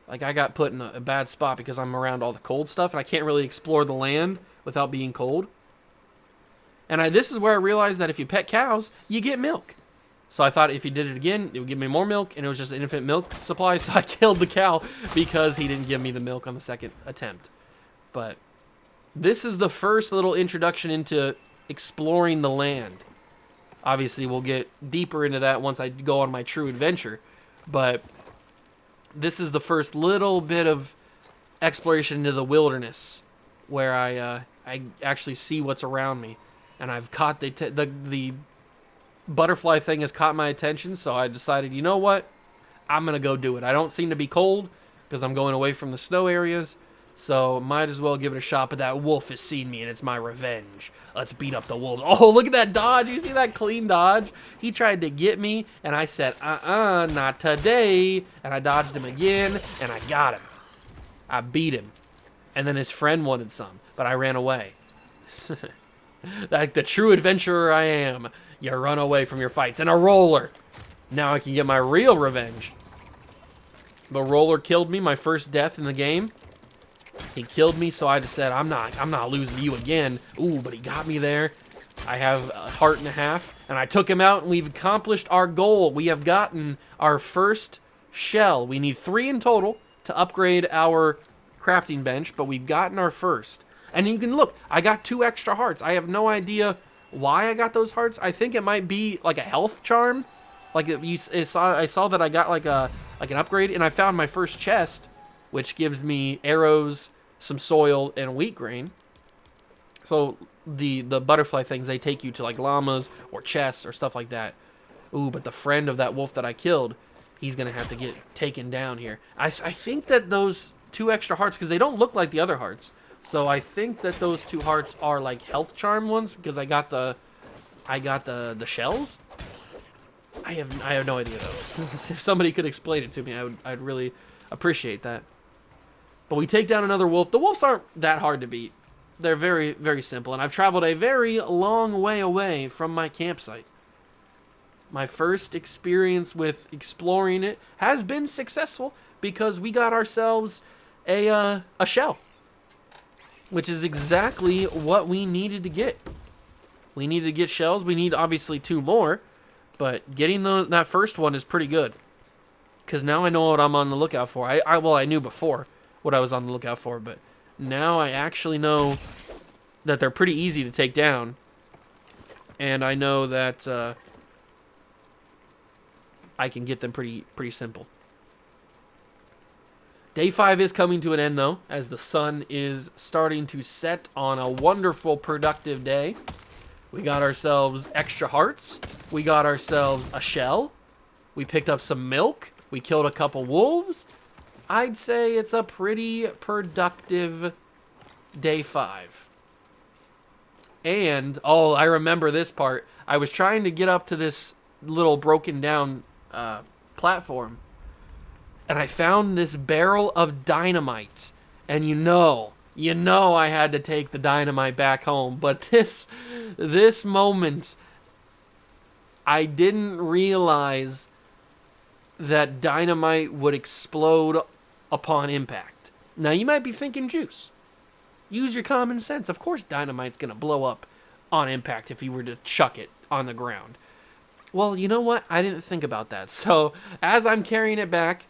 like I got put in a bad spot because I'm around all the cold stuff and I can't really explore the land without being cold. And this is where I realized that if you pet cows, you get milk. So I thought if you did it again, it would give me more milk, and it was just an infinite milk supply, so I killed the cow because he didn't give me the milk on the second attempt. But this is the first little introduction into exploring the land. Obviously, we'll get deeper into that once I go on my true adventure, but this is the first little bit of exploration into the wilderness where I actually see what's around me. And I've caught the butterfly thing has caught my attention, so I decided, you know what? I'm going to go do it. I don't seem to be cold because I'm going away from the snow areas, so might as well give it a shot. But that wolf has seen me, and it's my revenge. Let's beat up the wolves. Oh, look at that dodge. You see that clean dodge? He tried to get me, and I said, not today. And I dodged him again, and I got him. I beat him. And then his friend wanted some, but I ran away. Like the true adventurer I am. You run away from your fights. And a roller. Now I can get my real revenge. The roller killed me, my first death in the game. He killed me, so I just said, I'm not losing to you again. Ooh, but he got me there. I have a heart and a half, and I took him out, and we've accomplished our goal. We have gotten our first shell. We need 3 in total to upgrade our crafting bench, but we've gotten our first. And you can look, I got 2 extra hearts. I have no idea why I got those hearts. I think it might be like a health charm. Like I saw that I got like an upgrade, and I found my first chest, which gives me arrows, some soil, and wheat grain. So the butterfly things, they take you to like llamas or chests or stuff like that. Ooh, but the friend of that wolf that I killed, he's gonna have to get taken down here. I think that those 2 extra hearts, because they don't look like the other hearts. So I think that those 2 hearts are like health charm ones, because I got the shells. I have no idea though. If somebody could explain it to me, I'd really appreciate that. But we take down another wolf. The wolves aren't that hard to beat. They're very, very simple, and I've traveled a very long way away from my campsite. My first experience with exploring it has been successful because we got ourselves a shell, which is exactly what we needed to get. We needed to get shells. We need obviously 2 more, but getting that first one is pretty good because now I know what I'm on the lookout for. I knew before what I was on the lookout for, but now I actually know that they're pretty easy to take down, and I know that I can get them pretty simple. Day 5 is coming to an end, though, as the sun is starting to set on a wonderful, productive day. We got ourselves extra hearts. We got ourselves a shell. We picked up some milk. We killed a couple wolves. I'd say it's a pretty productive day 5. And, oh, I remember this part. I was trying to get up to this little broken down platform, and I found this barrel of dynamite. And you know I had to take the dynamite back home. But this moment, I didn't realize that dynamite would explode upon impact. Now, you might be thinking, Juice, use your common sense. Of course dynamite's going to blow up on impact if you were to chuck it on the ground. Well, you know what? I didn't think about that. So, as I'm carrying it back,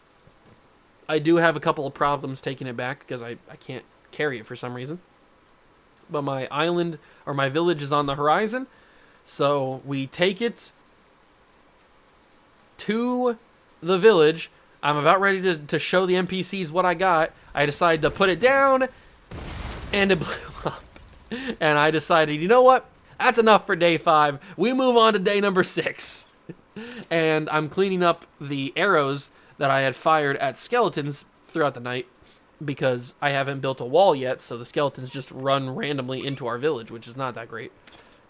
I do have a couple of problems taking it back because I can't carry it for some reason. But my island, or my village, is on the horizon. So we take it to the village. I'm about ready to show the NPCs what I got. I decided to put it down, and it blew up. And I decided, you know what? That's enough for day 5. We move on to day number 6. And I'm cleaning up the arrows that I had fired at skeletons throughout the night because I haven't built a wall yet, so the skeletons just run randomly into our village, which is not that great.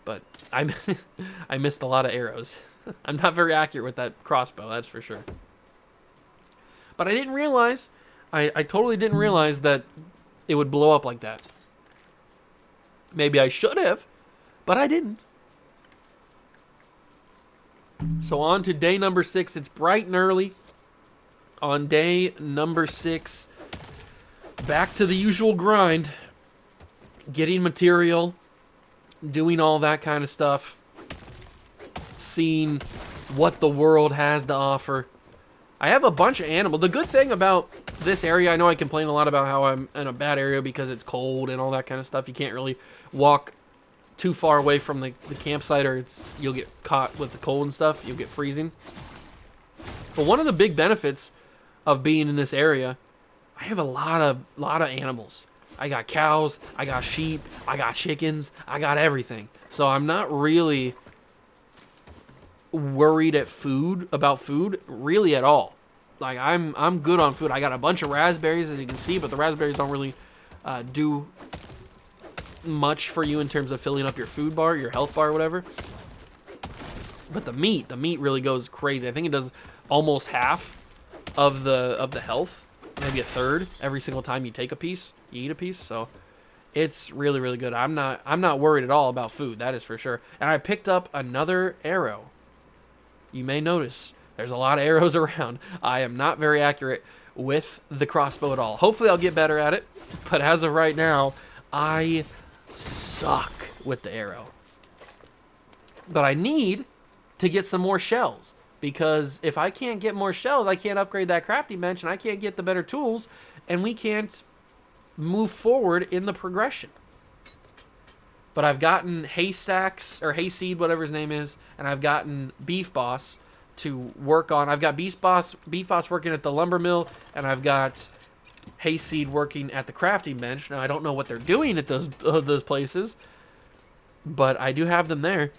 But I missed a lot of arrows. I'm not very accurate with that crossbow, that's for sure. But I didn't realize, I totally didn't realize that it would blow up like that. Maybe I should have, but I didn't. So on to day number 6. It's bright and early. On day number 6, back to the usual grind. Getting material, doing all that kind of stuff. Seeing what the world has to offer. I have a bunch of animals. The good thing about this area, I know I complain a lot about how I'm in a bad area because it's cold and all that kind of stuff. You can't really walk too far away from the campsite or you'll get caught with the cold and stuff. You'll get freezing. But one of the big benefits of being in this area, I have a lot of animals. I got cows, I got sheep, I got chickens, I got everything. So I'm not really worried about food really at all. Like I'm good on food. I got a bunch of raspberries, as you can see, but the raspberries don't really do much for you in terms of filling up your food bar, your health bar, whatever. But the meat really goes crazy. I think it does almost half of the health, maybe a third every single time you take a piece, you eat a piece. So it's really, really good. I'm not worried at all about food, that is for sure. And I picked up another arrow. You may notice there's a lot of arrows around. I am not very accurate with the crossbow at all. Hopefully I'll get better at it, but as of right now, I suck with the arrow. But I need to get some more shells, because if I can't get more shells, I can't upgrade that crafting bench, and I can't get the better tools, and we can't move forward in the progression. But I've gotten Haystacks, or Hayseed, whatever his name is, and I've gotten Beef Boss to work on. I've got Beef Boss working at the lumber mill, and I've got Hayseed working at the crafting bench. Now, I don't know what they're doing at those places, but I do have them there.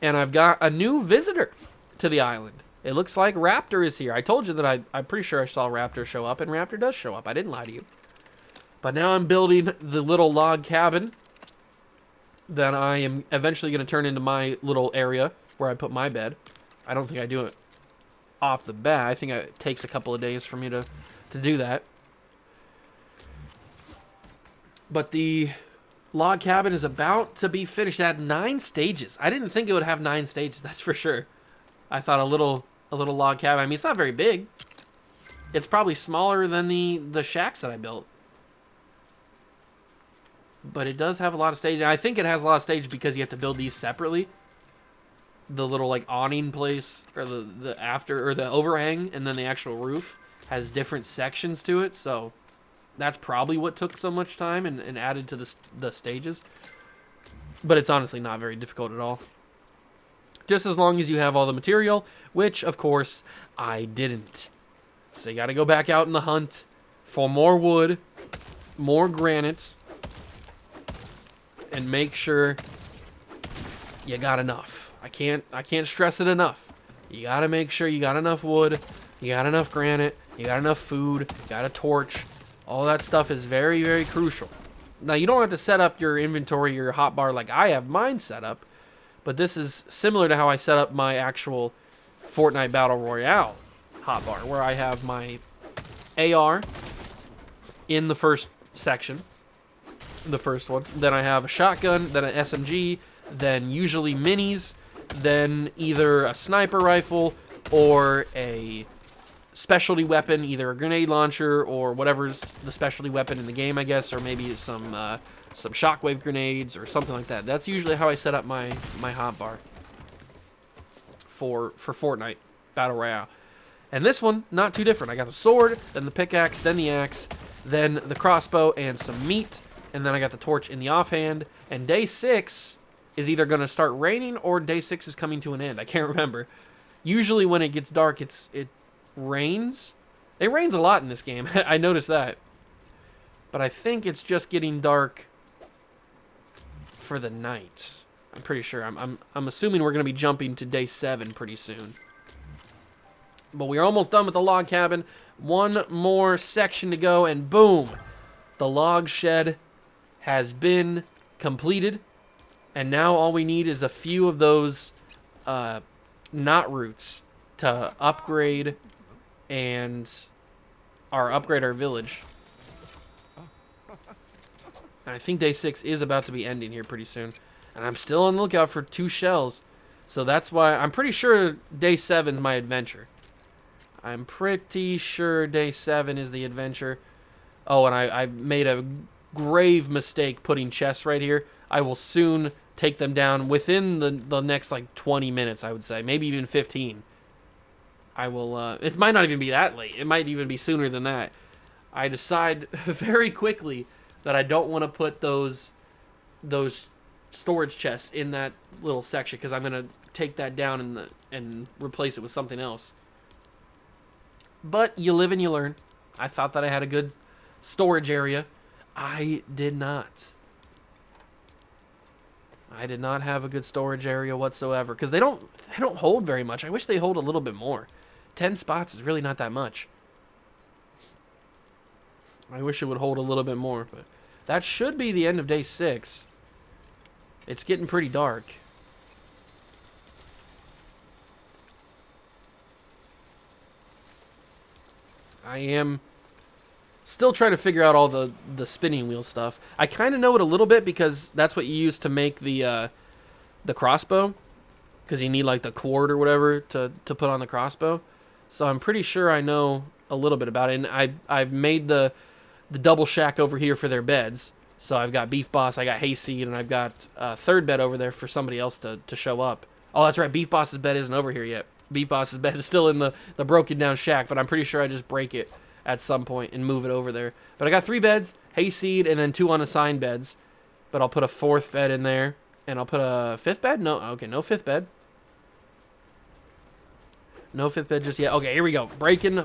And I've got a new visitor to the island. It looks like Raptor is here. I told you that I'm pretty sure I saw Raptor show up, and Raptor does show up. I didn't lie to you. But now I'm building the little log cabin that I am eventually going to turn into my little area where I put my bed. I don't think I do it off the bat. I think it takes a couple of days for me to do that. But the log cabin is about to be finished. It had 9 stages. I didn't think it would have 9 stages, that's for sure. I thought a little log cabin. I mean, it's not very big. It's probably smaller than the shacks that I built. But it does have a lot of stages. And I think it has a lot of stages because you have to build these separately. The little like awning place, or the after, or the overhang, and then the actual roof has different sections to it. So that's probably what took so much time and added to the stages. But it's honestly not very difficult at all. Just as long as you have all the material, which of course I didn't. So you got to go back out in the hunt for more wood, more granite, and make sure you got enough. I can't stress it enough. You got to make sure you got enough wood, you got enough granite, you got enough food, you got a torch. All that stuff is very, very crucial. Now, you don't have to set up your inventory, your hotbar like I have mine set up, but this is similar to how I set up my actual Fortnite Battle Royale hotbar, where I have my AR in the first section, the first one. Then I have a shotgun, then an SMG, then usually minis, then either a sniper rifle or a specialty weapon, either a grenade launcher or whatever's the specialty weapon in the game, I guess, or maybe some shockwave grenades or something like that. That's usually how I set up my hotbar for Fortnite Battle Royale. And this one, not too different. I got the sword, then the pickaxe, then the axe, then the crossbow and some meat, and then I got the torch in the offhand. And day 6 is either going to start raining or day 6 is coming to an end. I can't remember. Usually when it gets dark, it rains. It rains a lot in this game. I noticed that. But I think it's just getting dark for the night. I'm pretty sure. I'm assuming we're going to be jumping to day 7 pretty soon. But we're almost done with the log cabin. One more section to go, and boom! The log shed has been completed. And now all we need is a few of those knot roots to upgrade our village. And I think day 6 is about to be ending here pretty soon. And I'm still on the lookout for 2 shells. So that's why I'm pretty sure day 7 is my adventure. I'm pretty sure day 7 is the adventure. Oh, and I made a grave mistake putting chests right here. I will soon take them down within the next like 20 minutes, I would say. Maybe even 15. I will, it might not even be that late. It might even be sooner than that. I decide very quickly that I don't want to put those storage chests in that little section because I'm going to take that down and replace it with something else. But you live and you learn. I thought that I had a good storage area. I did not. I did not have a good storage area whatsoever because they don't hold very much. I wish they hold a little bit more. 10 spots is really not that much. I wish it would hold a little bit more, but that should be the end of day 6. It's getting pretty dark. I am still trying to figure out all the spinning wheel stuff. I kind of know it a little bit because that's what you use to make the crossbow. Because you need like the cord or whatever to put on the crossbow. So I'm pretty sure I know a little bit about it. And I've made the double shack over here for their beds. So I've got Beef Boss, I got Hayseed, and I've got a third bed over there for somebody else to show up. Oh, that's right. Beef Boss's bed isn't over here yet. Beef Boss's bed is still in the broken down shack, but I'm pretty sure I just break it at some point and move it over there. But I got 3 beds, Hayseed, and then 2 unassigned beds. But I'll put a 4th bed in there. And I'll put a 5th bed? No, okay, no 5th bed. No 5th bed just yet. Okay, here we go. Breaking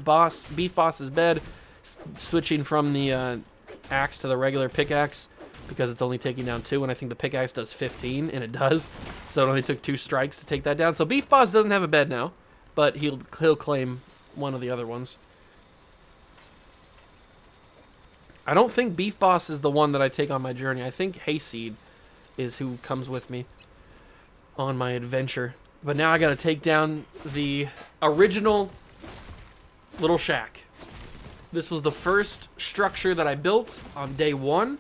Beef Boss's bed. Switching from the axe to the regular pickaxe because it's only taking down 2, and I think the pickaxe does 15, and it does. So it only took 2 strikes to take that down. So Beef Boss doesn't have a bed now, but he'll claim one of the other ones. I don't think Beef Boss is the one that I take on my journey. I think Hayseed is who comes with me on my adventure. But now I got to take down the original little shack. This was the first structure that I built on day 1,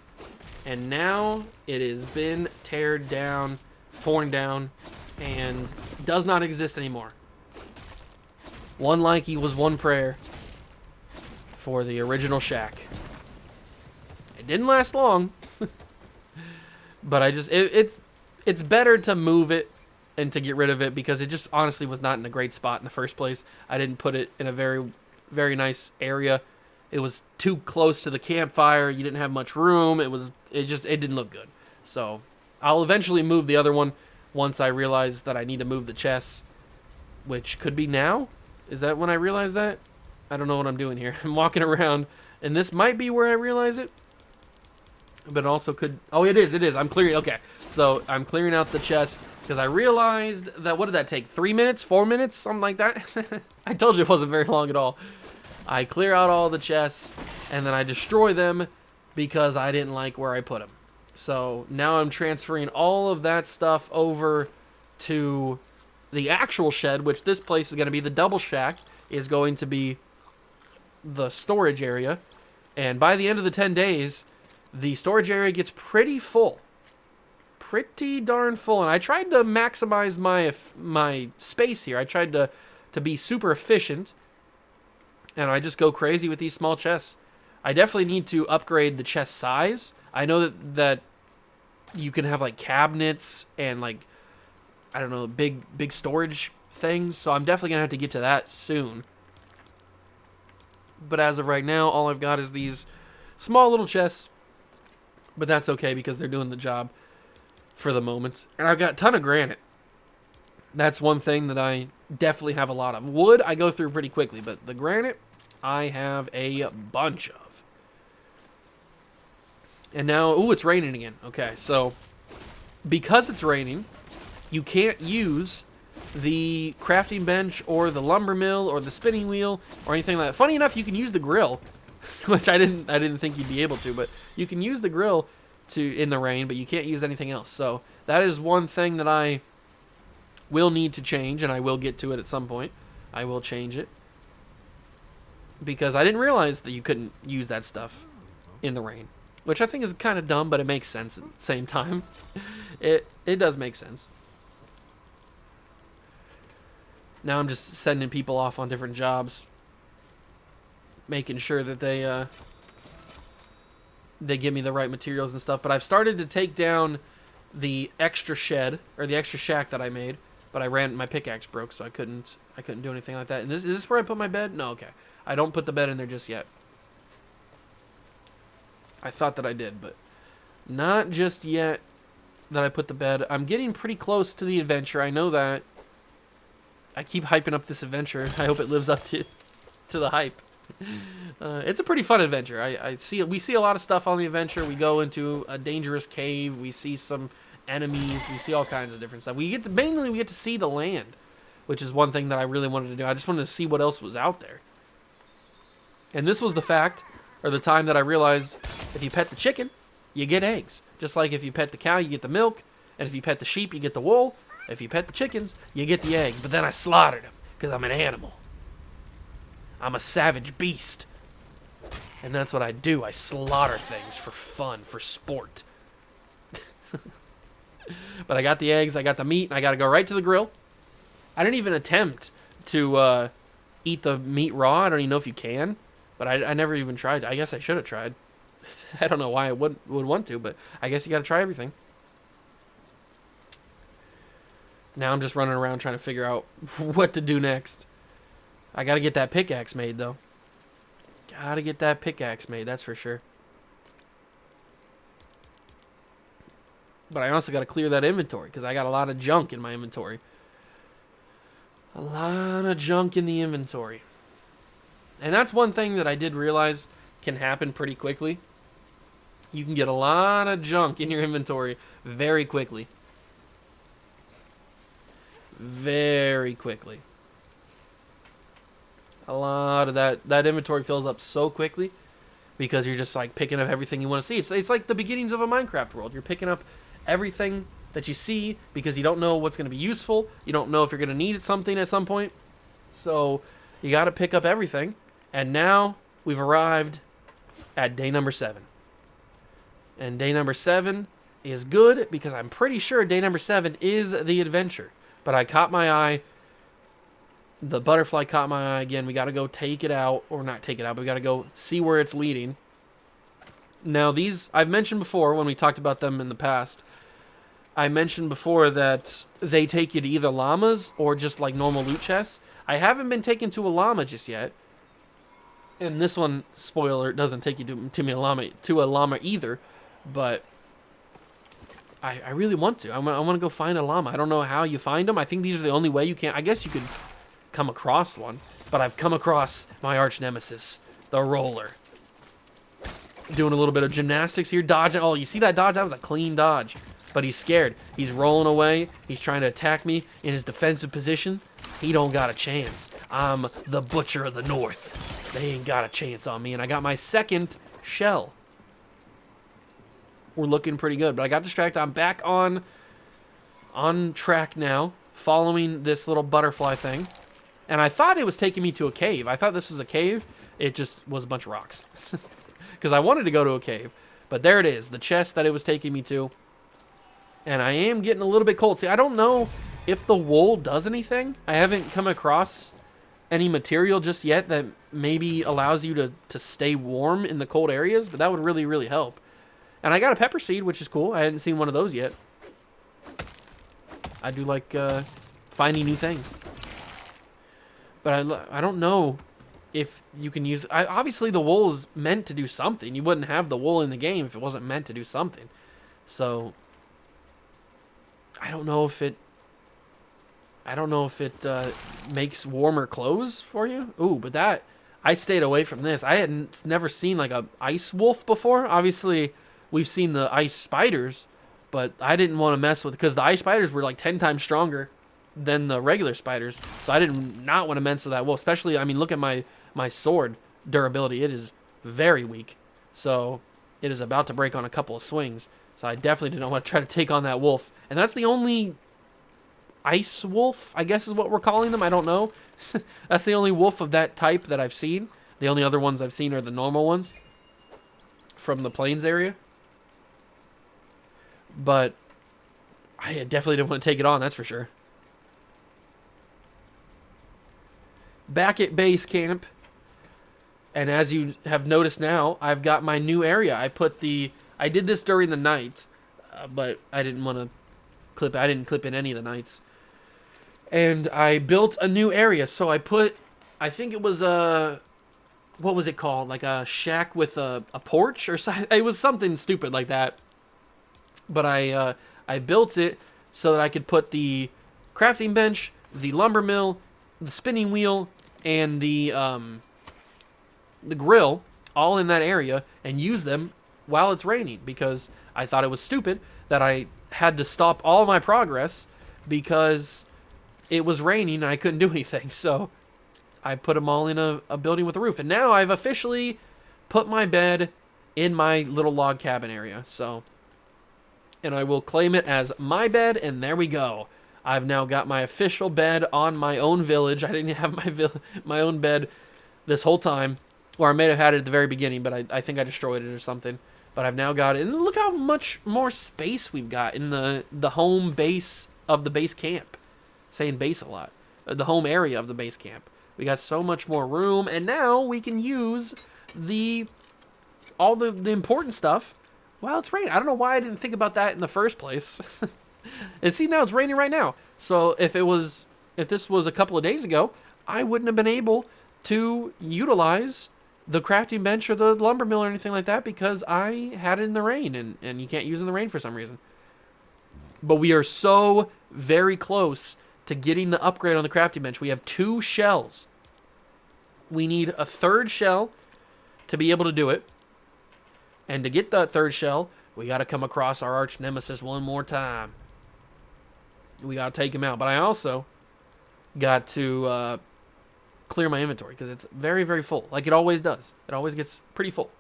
and now it has been torn down, and does not exist anymore. One likey was one prayer for the original shack. It didn't last long, but it's better to move it and to get rid of it because it just honestly was not in a great spot in the first place. I didn't put it in a very, very nice area. It was too close to the campfire. You didn't have much room. It didn't look good. So I'll eventually move the other one once I realize that I need to move the chests, which could be now. Is that when I realize that? I don't know what I'm doing here. I'm walking around, and this might be where I realize it. But it also could... Oh, it is. I'm clearing... Okay, so I'm clearing out the chest because I realized that... What did that take? 3 minutes? 4 minutes? Something like that? I told you it wasn't very long at all. I clear out all the chests, and then I destroy them because I didn't like where I put them. So now I'm transferring all of that stuff over to the actual shed, which this place is going to be the double shack, is going to be the storage area. And by the end of the 10 days, the storage area gets pretty full. Pretty darn full. And I tried to maximize my space here. I tried to be super efficient. And I just go crazy with these small chests. I definitely need to upgrade the chest size. I know that you can have like cabinets and like, I don't know, big storage things. So I'm definitely going to have to get to that soon. But as of right now, all I've got is these small little chests. But that's okay because they're doing the job for the moment. And I've got a ton of granite. That's one thing that I definitely have a lot of. Wood, I go through pretty quickly, but the granite, I have a bunch of. And now, ooh, it's raining again. Okay, so because it's raining, you can't use the crafting bench or the lumber mill or the spinning wheel or anything like that. Funny enough, you can use the grill, which I didn't think you'd be able to, but you can use the grill in the rain, but you can't use anything else. So that is one thing that I will need to change, and I will get to it at some point. I will change it because I didn't realize that you couldn't use that stuff in the rain, which I think is kind of dumb, but it makes sense at the same time. It does make sense. Now I'm just sending people off on different jobs, making sure that they give me the right materials and stuff. But I've started to take down the extra shed, or the extra shack that I made, but my pickaxe broke, so I couldn't do anything like that. And is this where I put my bed? No, okay. I don't put the bed in there just yet. I thought that I did, but not just yet that I put the bed. I'm getting pretty close to the adventure. I know that. I keep hyping up this adventure. I hope it lives up to the hype. It's a pretty fun adventure. We see a lot of stuff on the adventure. We go into a dangerous cave. We see some enemies. We see all kinds of different stuff. Mainly we get to see the land, which is one thing that I really wanted to do. I just wanted to see what else was out there. And this was the time that I realized if you pet the chicken, you get eggs. Just like if you pet the cow, you get the milk. And if you pet the sheep, you get the wool. If you pet the chickens, you get the eggs. But then I slaughtered them because I'm an animal. I'm a savage beast. And that's what I do. I slaughter things for fun, for sport. But I got the eggs, I got the meat, and I got to go right to the grill. I didn't even attempt to eat the meat raw. I don't even know if you can. But I never even tried. I guess I should have tried. I don't know why I would want to, but I guess you got to try everything. Now I'm just running around trying to figure out what to do next. I gotta get that pickaxe made, though. Gotta get that pickaxe made, that's for sure. But I also gotta clear that inventory, because I got a lot of junk in my inventory. A lot of junk in the inventory. And that's one thing that I did realize can happen pretty quickly. You can get a lot of junk in your inventory very quickly. Very quickly. A lot of that inventory fills up so quickly because you're just like picking up everything you want to see. It's like the beginnings of a Minecraft world. You're picking up everything that you see because you don't know what's going to be useful. You don't know if you're going to need something at some point. So you got to pick up everything. And now we've arrived at day number 7. And day number 7 is good because I'm pretty sure day number 7 is the adventure. But I caught my eye. The butterfly caught my eye again. We got to go take it out. Or not take it out, but we got to go see where it's leading. Now these, I've mentioned before when we talked about them in the past. I mentioned before that they take you to either llamas or just like normal loot chests. I haven't been taken to a llama just yet. And this one, spoiler, doesn't take you to a llama either. But I really want to. I want to go find a llama. I don't know how you find them. I think these are the only way you can. I guess you could come across one. But I've come across my arch nemesis, the roller. Doing a little bit of gymnastics here. Dodging. Oh, you see that dodge? That was a clean dodge. But he's scared. He's rolling away. He's trying to attack me in his defensive position. He don't got a chance. I'm the Butcher of the North. They ain't got a chance on me. And I got my second shell. We're looking pretty good, but I got distracted. I'm back on track now, following this little butterfly thing. And I thought it was taking me to a cave. I thought this was a cave. It just was a bunch of rocks. Because I wanted to go to a cave. But there it is, the chest that it was taking me to. And I am getting a little bit cold. See, I don't know if the wool does anything. I haven't come across any material just yet that maybe allows you to stay warm in the cold areas. But that would really, really help. And I got a pepper seed, which is cool. I hadn't seen one of those yet. I do like finding new things. But I don't know if you can use... obviously, the wool is meant to do something. You wouldn't have the wool in the game if it wasn't meant to do something. So, I don't know if it I don't know if it makes warmer clothes for you. Ooh, but that... I stayed away from this. I hadn't never seen like a ice wolf before. Obviously, we've seen the ice spiders, but I didn't want to mess with... Because the ice spiders were like 10 times stronger than the regular spiders. So I did not want to mess with that wolf. Especially, I mean, look at my sword durability. It is very weak. So it is about to break on a couple of swings. So I definitely did not want to try to take on that wolf. And that's the only ice wolf, I guess is what we're calling them. I don't know. That's the only wolf of that type that I've seen. The only other ones I've seen are the normal ones from the plains area. But I definitely didn't want to take it on, that's for sure. Back at base camp. And as you have noticed now, I've got my new area. I did this during the night, but I didn't want to clip. I didn't clip in any of the nights. And I built a new area. So I think it was what was it called? Like a shack with a porch or something. It was something stupid like that. But I built it so that I could put the crafting bench, the lumber mill, the spinning wheel, and the grill all in that area and use them while it's raining, because I thought it was stupid that I had to stop all my progress because it was raining and I couldn't do anything. So I put them all in a building with a roof. And now I've officially put my bed in my little log cabin area. So, and I will claim it as my bed, and there we go. I've now got my official bed on my own village. I didn't have my own bed this whole time. Or I may have had it at the very beginning, but I think I destroyed it or something. But I've now got it. And look how much more space we've got in the home base of the base camp. Saying base a lot. The home area of the base camp. We got so much more room. And now we can use all the important stuff while it's raining. I don't know why I didn't think about that in the first place. And see, now it's raining right now. So if this was a couple of days ago, I wouldn't have been able to utilize the crafting bench or the lumber mill or anything like that because I had it in the rain, and you can't use it in the rain for some reason. But we are so very close to getting the upgrade on the crafting bench. We have 2 shells. We need a 3rd shell to be able to do it. And to get that 3rd shell, we got to come across our arch nemesis one more time. We got to take him out. But I also got to clear my inventory because it's very, very full. Like it always does. It always gets pretty full.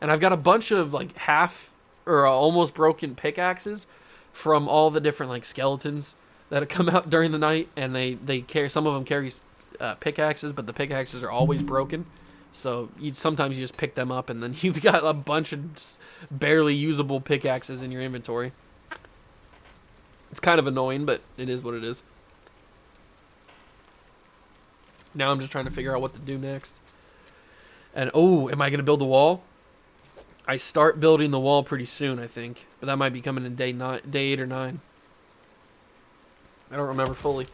And I've got a bunch of like half or almost broken pickaxes from all the different like skeletons that have come out during the night. And they carry, some of them carry pickaxes, but the pickaxes are always broken. So sometimes you just pick them up and then you've got a bunch of barely usable pickaxes in your inventory. It's kind of annoying, but it is what it is. Now I'm just trying to figure out what to do next. And, oh, am I going to build the wall? I start building the wall pretty soon, I think. But that might be coming in day 8 or 9. I don't remember fully.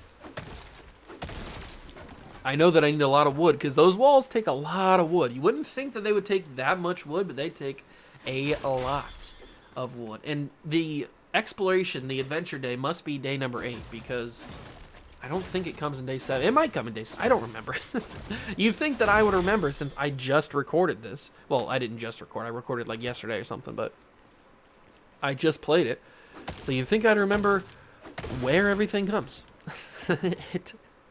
I know that I need a lot of wood, because those walls take a lot of wood. You wouldn't think that they would take that much wood, but they take a lot of wood. And the exploration, the adventure day, must be day number 8, because I don't think it comes in day 7. It might come in day 7. I don't remember. You'd think that I would remember since I just recorded this. Well, I didn't just record. I recorded like yesterday or something, but I just played it. So you'd think I'd remember where everything comes.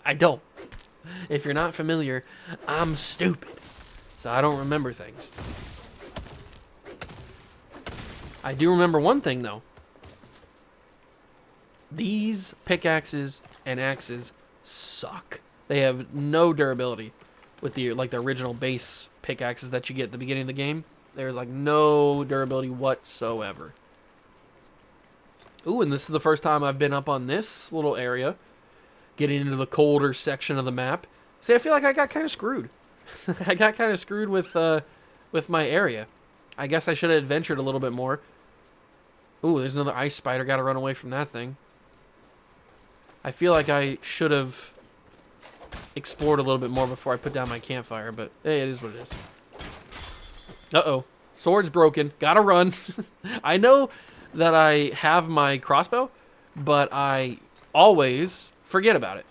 I don't. If you're not familiar, I'm stupid. So I don't remember things. I do remember one thing, though. These pickaxes and axes suck. They have no durability with the original base pickaxes that you get at the beginning of the game. There's like no durability whatsoever. Ooh, and this is the first time I've been up on this little area, getting into the colder section of the map. See, I feel like I got kind of screwed. I got kind of screwed with my area. I guess I should have adventured a little bit more. Ooh, there's another ice spider. Got to run away from that thing. I feel like I should have explored a little bit more before I put down my campfire, but hey, it is what it is. Uh-oh. Sword's broken. Gotta run. I know that I have my crossbow, but I always forget about it.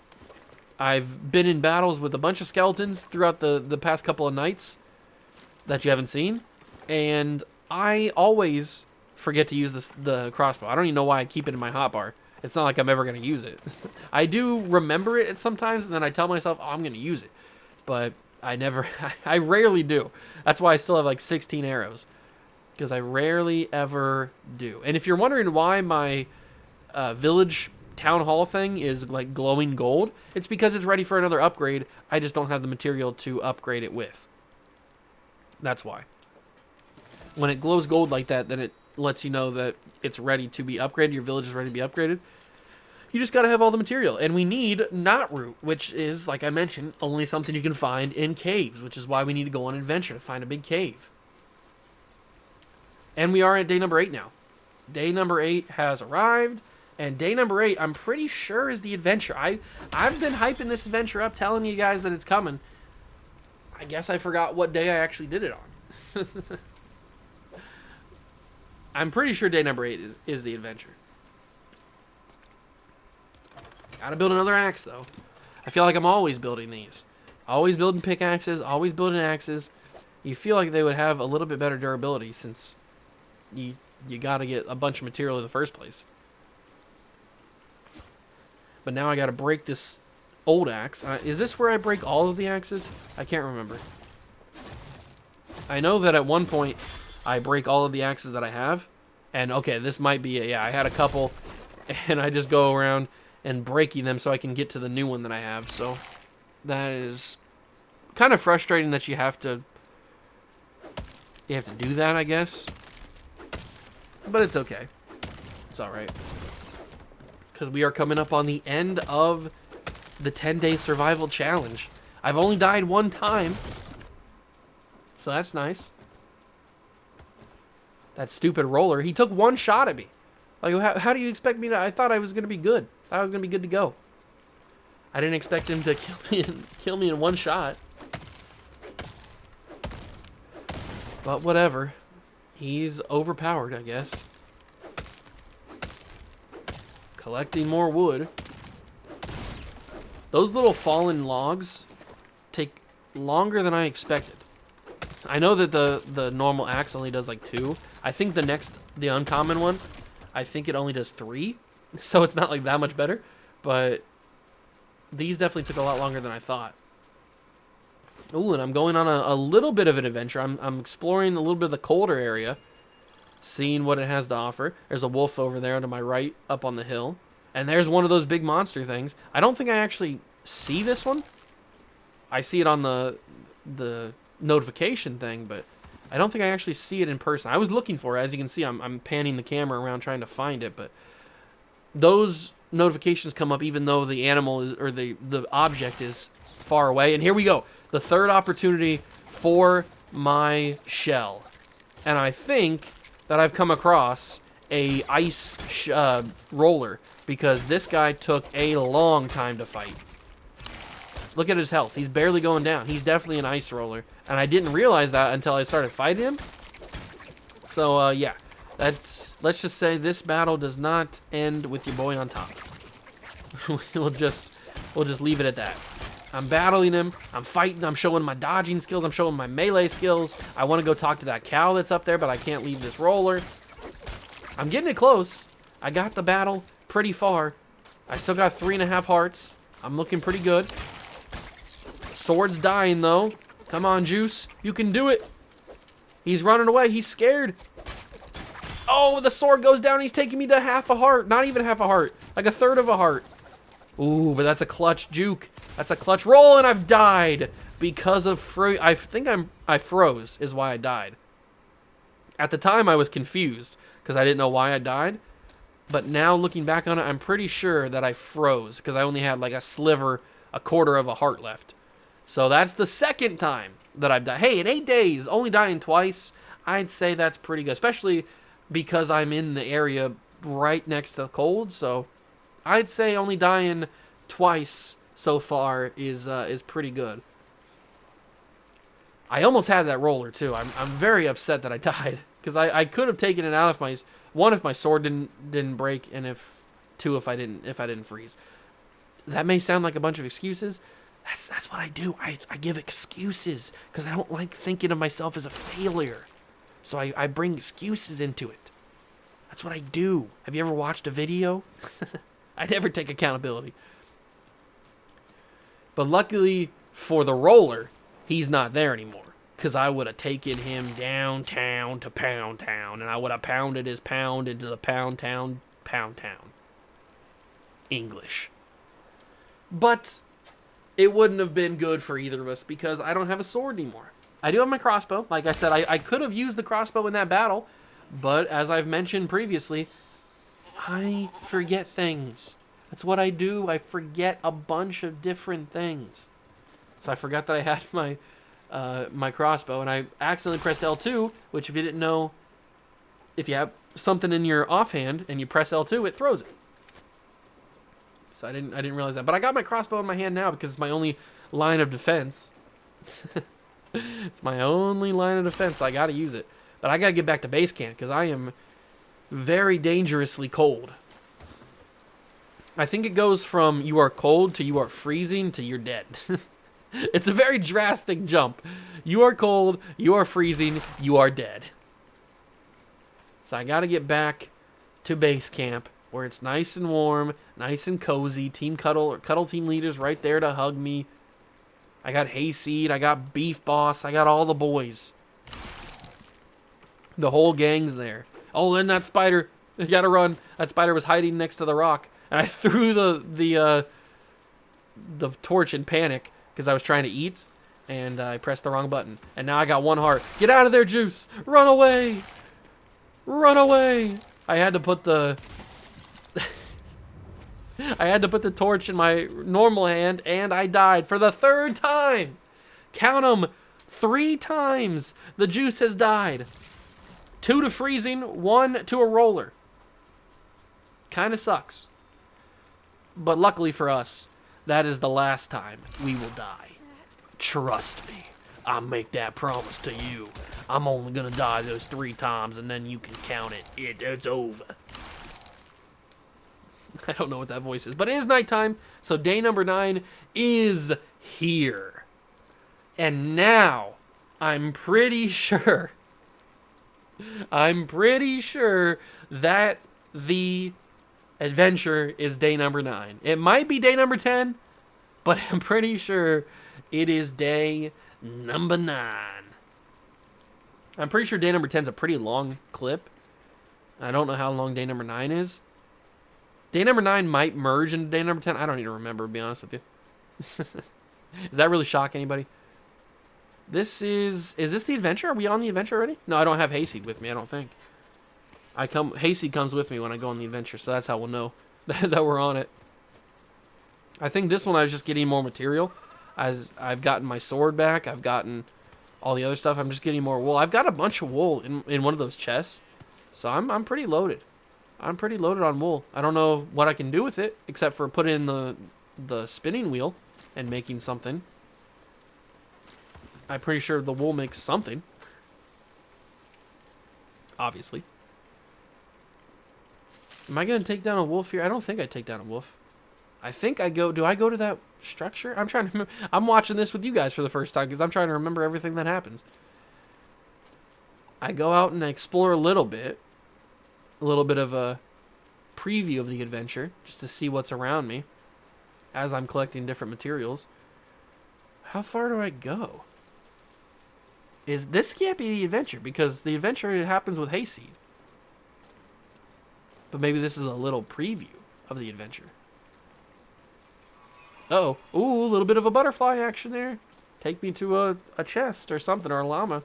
I've been in battles with a bunch of skeletons throughout the past couple of nights that you haven't seen, and I always forget to use the crossbow. I don't even know why I keep it in my hotbar. It's not like I'm ever going to use it. I do remember it sometimes, and then I tell myself, oh, I'm going to use it. But I rarely do. That's why I still have like 16 arrows. Because I rarely ever do. And if you're wondering why my village town hall thing is like glowing gold, it's because it's ready for another upgrade. I just don't have the material to upgrade it with. That's why. When it glows gold like that, then it lets you know that it's ready to be upgraded. Your village is ready to be upgraded. You just got to have all the material. And we need knot root, which is, like I mentioned, only something you can find in caves, which is why we need to go on an adventure to find a big cave. And we are at day number 8 now. Day number 8 has arrived. And day number 8, I'm pretty sure, is the adventure. I've been hyping this adventure up, telling you guys that it's coming. I guess I forgot what day I actually did it on. I'm pretty sure day number 8 is the adventure. Gotta build another axe, though. I feel like I'm always building these. Always building pickaxes, always building axes. You feel like they would have a little bit better durability since you gotta get a bunch of material in the first place. But now I gotta break this old axe. Is this where I break all of the axes? I can't remember. I know that at one point I break all of the axes that I have. And okay, this might be it. Yeah, I had a couple and I just go around and breaking them so I can get to the new one that I have. So that is kind of frustrating that you have to do that, I guess. But it's okay. It's all right. Because we are coming up on the end of the 10-day survival challenge. I've only died one time. So that's nice. That stupid roller. He took one shot at me. Like, how do you expect me to... I thought I was going to be good. I was going to be good to go. I didn't expect him to kill me in one shot. But whatever. He's overpowered, I guess. Collecting more wood. Those little fallen logs take longer than I expected. I know that the normal axe only does like 2. I think the uncommon one, I think it only does 3. So it's not like that much better. But these definitely took a lot longer than I thought. Ooh, and I'm going on a little bit of an adventure. I'm exploring a little bit of the colder area. Seeing what it has to offer. There's a wolf over there to my right up on the hill. And there's one of those big monster things. I don't think I actually see this one. I see it on the notification thing, but I don't think I actually see it in person. I was looking for it. As you can see, I'm panning the camera around trying to find it, but those notifications come up even though the animal is, or the object is far away. And here we go. The third opportunity for my shell. And I think that I've come across a ice roller because this guy took a long time to fight. Look at his health. He's barely going down. He's definitely an ice roller. And I didn't realize that until I started fighting him. So, yeah. Let's just say this battle does not end with your boy on top. we'll just leave it at that. I'm battling him. I'm fighting. I'm showing my dodging skills. I'm showing my melee skills. I want to go talk to that cow that's up there, but I can't leave this roller. I'm getting it close. I got the battle pretty far. I still got 3.5 hearts. I'm looking pretty good. Sword's dying, though. Come on, Juice. You can do it. He's running away. He's scared. Oh, the sword goes down. He's taking me to half a heart. Not even half a heart. Like a third of a heart. Ooh, but that's a clutch juke. That's a clutch roll, and I've died because of I think I froze is why I died. At the time, I was confused because I didn't know why I died. But now, looking back on it, I'm pretty sure that I froze because I only had like a quarter of a heart left. So that's the second time that I've died. Hey, in 8 days, only dying twice, I'd say that's pretty good. Especially because I'm in the area right next to the cold. So I'd say only dying twice so far is pretty good. I almost had that roller too. I'm very upset that I died because I could have taken it out if my sword didn't break and if 2 if I didn't freeze. That may sound like a bunch of excuses. That's what I do. I give excuses because I don't like thinking of myself as a failure. So I bring excuses into it. That's what I do. Have you ever watched a video? I never take accountability. But luckily for the roller, he's not there anymore. Because I would have taken him downtown to Pound Town. And I would have pounded his pound into the Pound Town. English. But it wouldn't have been good for either of us because I don't have a sword anymore. I do have my crossbow. Like I said, I could have used the crossbow in that battle. But as I've mentioned previously, I forget things. That's what I do. I forget a bunch of different things. So I forgot that I had my crossbow, and I accidentally pressed L2, which if you didn't know, if you have something in your offhand and you press L2, it throws it. So I didn't realize that. But I got my crossbow in my hand now because it's my only line of defense. It's my only line of defense. So I got to use it. But I got to get back to base camp because I am very dangerously cold. I think it goes from you are cold to you are freezing to you're dead. It's a very drastic jump. You are cold, you are freezing, you are dead. So I got to get back to base camp where it's nice and warm, nice and cozy. Team Cuddle team leaders right there to hug me. I got Hayseed, I got Beef Boss, I got all the boys. The whole gang's there. Oh, then that spider, you gotta run. That spider was hiding next to the rock. And I threw the torch in panic because I was trying to eat. And I pressed the wrong button. And now I got 1 heart. Get out of there, Juice! Run away! Run away! I had to put the... I had to put the torch in my normal hand, and I died for the 3rd time! Count them! 3 times the Juice has died. 2 to freezing, 1 to a roller. Kind of sucks. But luckily for us, that is the last time we will die. Trust me, I make that promise to you. I'm only gonna die those 3 times, and then you can count it. It's over. I don't know what that voice is, but it is nighttime, so day number 9 is here. And now, I'm pretty sure that the adventure is day number 9. It might be day number 10, but I'm pretty sure it is day number 9. I'm pretty sure day number 10 is a pretty long clip. I don't know how long day number 9 is. Day number 9 might merge into day number 10. I don't even remember, to be honest with you. Does that really shock anybody? Is this the adventure? Are we on the adventure already? No, I don't have Hayseed with me, I don't think. Hayseed comes with me when I go on the adventure, so that's how we'll know that we're on it. I think this one I was just getting more material. As I've gotten my sword back, I've gotten all the other stuff. I'm just getting more wool. I've got a bunch of wool in one of those chests, so I'm pretty loaded. I'm pretty loaded on wool. I don't know what I can do with it except for put in the spinning wheel and making something. I'm pretty sure the wool makes something. Obviously. Am I going to take down a wolf here? I don't think I take down a wolf. I think I go... Do I go to that structure? I'm trying to remember. I'm watching this with you guys for the first time because I'm trying to remember everything that happens. I go out and I explore a little bit. A little bit of a preview of the adventure just to see what's around me as I'm collecting different materials. How far do I go? This can't be the adventure because the adventure happens with Hayseed. But maybe this is a little preview of the adventure. Uh-oh. Ooh, a little bit of a butterfly action there. Take me to a chest or something, or a llama.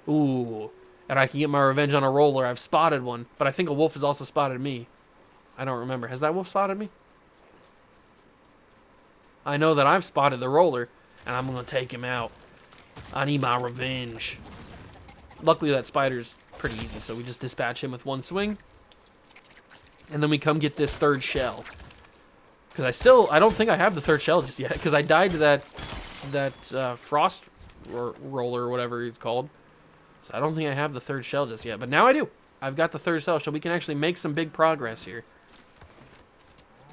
Ooh. And I can get my revenge on a roller. I've spotted one. But I think a wolf has also spotted me. I don't remember. Has that wolf spotted me? I know that I've spotted the roller, and I'm going to take him out. I need my revenge. Luckily, that spider's pretty easy, so we just dispatch him with 1 swing. And then we come get this 3rd shell. Because I don't think I have the 3rd shell just yet. Because I died to that frost roller or whatever it's called. So I don't think I have the 3rd shell just yet. But now I do. I've got the 3rd shell, so we can actually make some big progress here.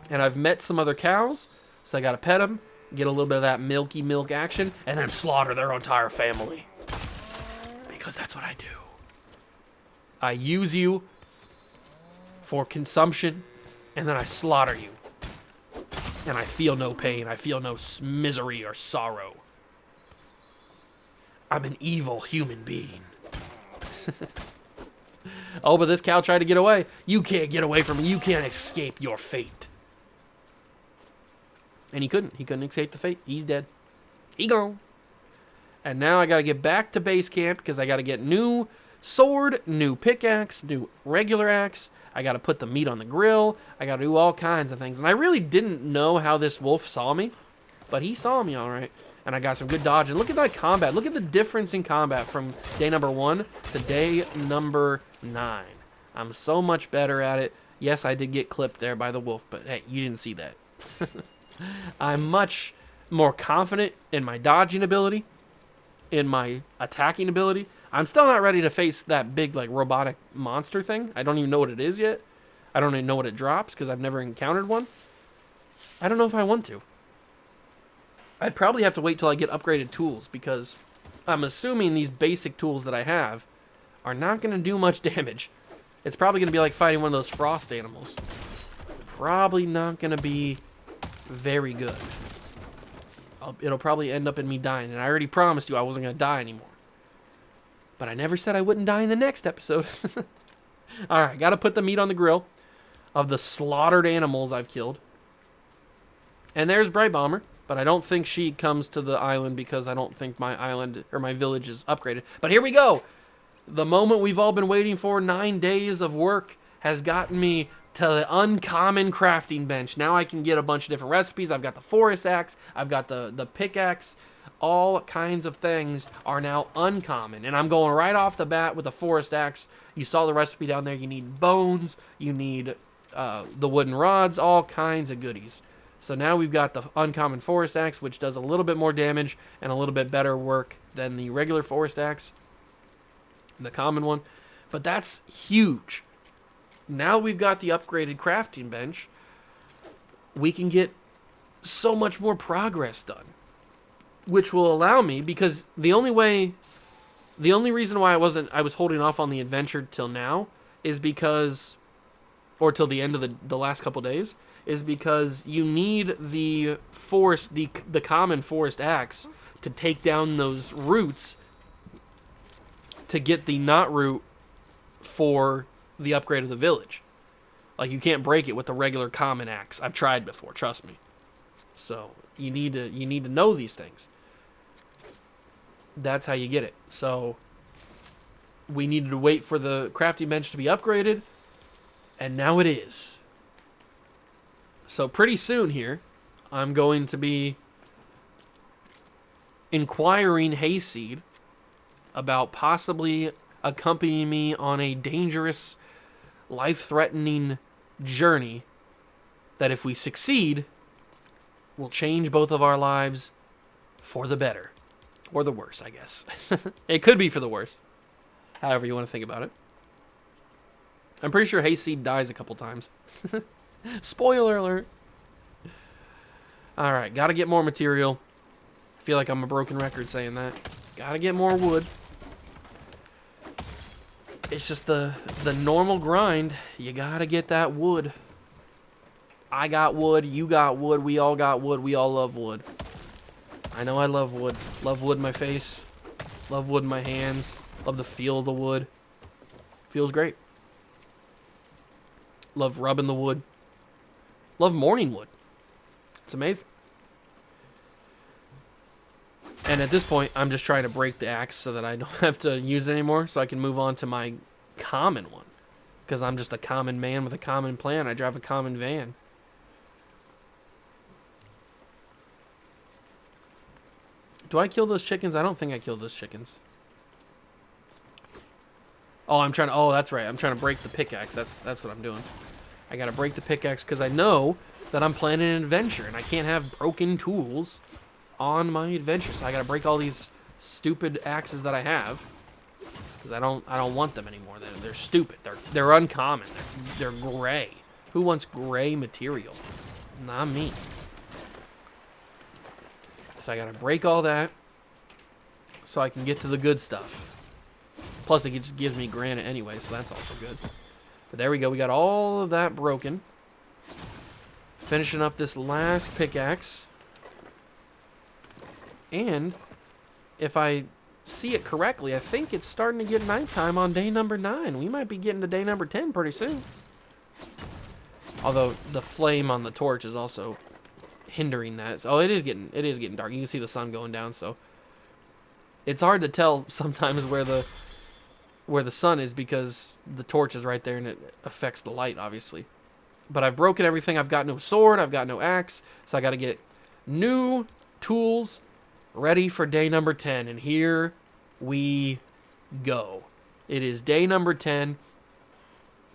And I've met some other cows, so I gotta pet them, get a little bit of that milky milk action, and then slaughter their entire family. Because that's what I do. I use you for consumption, and then I slaughter you. And I feel no pain. I feel no misery or sorrow. I'm an evil human being. Oh, but this cow tried to get away. You can't get away from me. You can't escape your fate. And he couldn't. He couldn't escape the fate. He's dead. He gone. And now I got to get back to base camp because I got to get new sword, new pickaxe, new regular axe. I got to put the meat on the grill. I got to do all kinds of things. And I really didn't know how this wolf saw me, but he saw me all right. And I got some good dodge. And look at that combat. Look at the difference in combat from day number 1 to day number 9. I'm so much better at it. Yes, I did get clipped there by the wolf, but hey, you didn't see that. I'm much more confident in my dodging ability, in my attacking ability. I'm still not ready to face that big, like, robotic monster thing. I don't even know what it is yet. I don't even know what it drops because I've never encountered one. I don't know if I want to. I'd probably have to wait till I get upgraded tools because I'm assuming these basic tools that I have are not going to do much damage. It's probably going to be like fighting one of those frost animals. Probably not going to be very good. It'll probably end up in me dying, and I already promised you I wasn't going to die anymore. But I never said I wouldn't die in the next episode. Alright, got to put the meat on the grill of the slaughtered animals I've killed. And there's Bright Bomber. But I don't think she comes to the island because I don't think my island or my village is upgraded. But here we go. The moment we've all been waiting for, 9 days of work, has gotten me to the uncommon crafting bench. Now I can get a bunch of different recipes. I've got the forest axe. I've got the pickaxe. All kinds of things are now uncommon. And I'm going right off the bat with the forest axe. You saw the recipe down there. You need bones. You need the wooden rods. All kinds of goodies. So now we've got the uncommon forest axe, which does a little bit more damage and a little bit better work than the regular forest axe, the common one. But that's huge. Now we've got the upgraded crafting bench. We can get so much more progress done, which will allow me, because the only reason why I was holding off on the adventure till now is because, or till the end of the last couple days, is because you need the common forest axe to take down those roots to get the knot root for the upgrade of the village. Like, you can't break it with the regular common axe. I've tried before, trust me. So you need to know these things. That's how you get it. So we needed to wait for the crafting bench to be upgraded, and now it is. So pretty soon here, I'm going to be inquiring Hayseed about possibly accompanying me on a dangerous, life-threatening journey that, if we succeed, will change both of our lives for the better. Or the worse, I guess. It could be for the worse. However you want to think about it. I'm pretty sure Hayseed dies a couple times. Spoiler alert. Alright, gotta get more material. I feel like I'm a broken record saying that. Gotta get more wood. It's just the normal grind. You gotta get that wood. I got wood, you got wood, we all got wood, we all love wood. I know I love wood. Love wood in my face. Love wood in my hands. Love the feel of the wood. Feels great. Love rubbing the wood. Love morning wood. It's amazing. And at this point, I'm just trying to break the axe so that I don't have to use it anymore, so I can move on to my common one. Because I'm just a common man with a common plan. I drive a common van. Do I kill those chickens? I don't think I killed those chickens. Oh, oh, that's right. I'm trying to break the pickaxe. That's what I'm doing. I gotta break the pickaxe because I know that I'm planning an adventure and I can't have broken tools on my adventure. So I gotta break all these stupid axes that I have because I don't want them anymore. They're stupid. They're uncommon. They're gray. Who wants gray material? Not me. So I gotta break all that so I can get to the good stuff. Plus, it just gives me granite anyway, so that's also good. But there we go. We got all of that broken. Finishing up this last pickaxe. And if I see it correctly, I think it's starting to get nighttime on day number 9. We might be getting to day number 10 pretty soon. Although the flame on the torch is also hindering that. So, it is getting dark. You can see the sun going down, so it's hard to tell sometimes where the sun is because the torch is right there and it affects the light, obviously. But I've broken everything. I've got no sword. I've got no axe. So I got to get new tools ready for day number 10. And here we go. It is day number 10.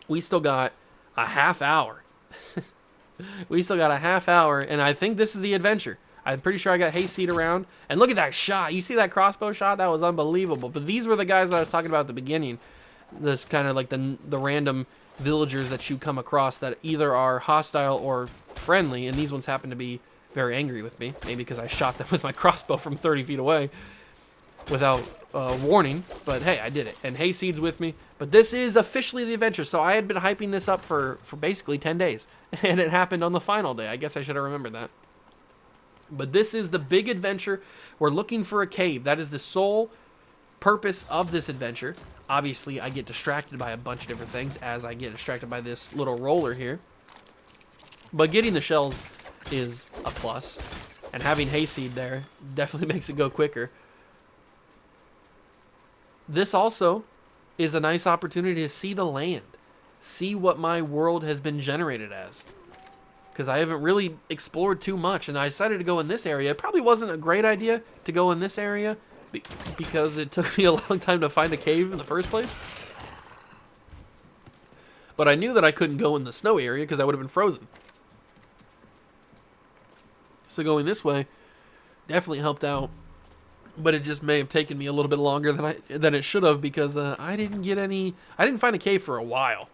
We still got a half hour. We still got a half hour. And I think this is the adventure. I'm pretty sure I got hayseed around. And look at that shot. You see that crossbow shot? That was unbelievable. But these were the guys that I was talking about at the beginning. This kind of like the random villagers that you come across that either are hostile or friendly. And these ones happen to be very angry with me. Maybe because I shot them with my crossbow from 30 feet away without warning. But hey, I did it. And hayseed's with me. But this is officially the adventure. So I had been hyping this up for basically 10 days. And it happened on the final day. I guess I should have remembered that. But this is the big adventure. We're looking for a cave. That is the sole purpose of this adventure. Obviously, I get distracted by a bunch of different things as I get distracted by this little roller here. But getting the shells is a plus. And having hayseed there definitely makes it go quicker. This also is a nice opportunity to see the land. See what my world has been generated as. Because I haven't really explored too much, and I decided to go in this area. It probably wasn't a great idea to go in this area because it took me a long time to find a cave in the first place. But I knew that I couldn't go in the snow area because I would have been frozen. So going this way definitely helped out, but it just may have taken me a little bit longer than it should have because I didn't find a cave for a while.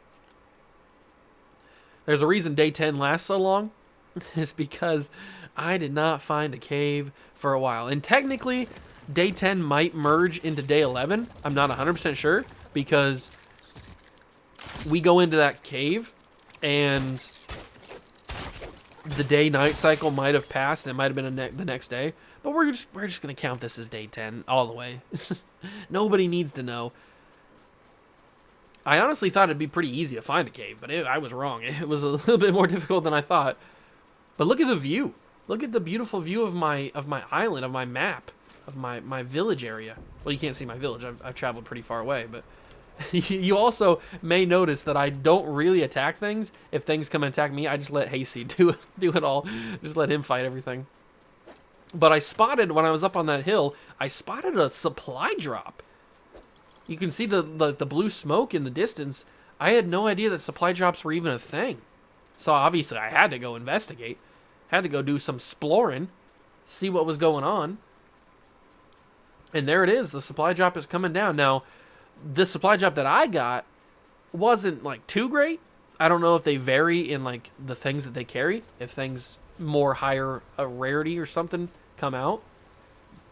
There's a reason day 10 lasts so long. It's because I did not find a cave for a while. And technically, day 10 might merge into day 11. I'm not 100% sure because we go into that cave and the day-night cycle might have passed and it might have been the next day. But we're just going to count this as day 10 all the way. Nobody needs to know. I honestly thought it'd be pretty easy to find a cave, but I was wrong. It was a little bit more difficult than I thought. But look at the view. Look at the beautiful view of my island, of my map, of my village area. Well, you can't see my village. I've traveled pretty far away, but you also may notice that I don't really attack things. If things come and attack me, I just let hayseed do it all. Just let him fight everything. But I spotted, when I was up on that hill, I spotted a supply drop. You can see the blue smoke in the distance. I had no idea that supply drops were even a thing. So obviously I had to go investigate. Had to go do some exploring. See what was going on. And there it is. The supply drop is coming down. Now, this supply drop that I got wasn't like too great. I don't know if they vary in like the things that they carry. If things more higher rarity or something come out.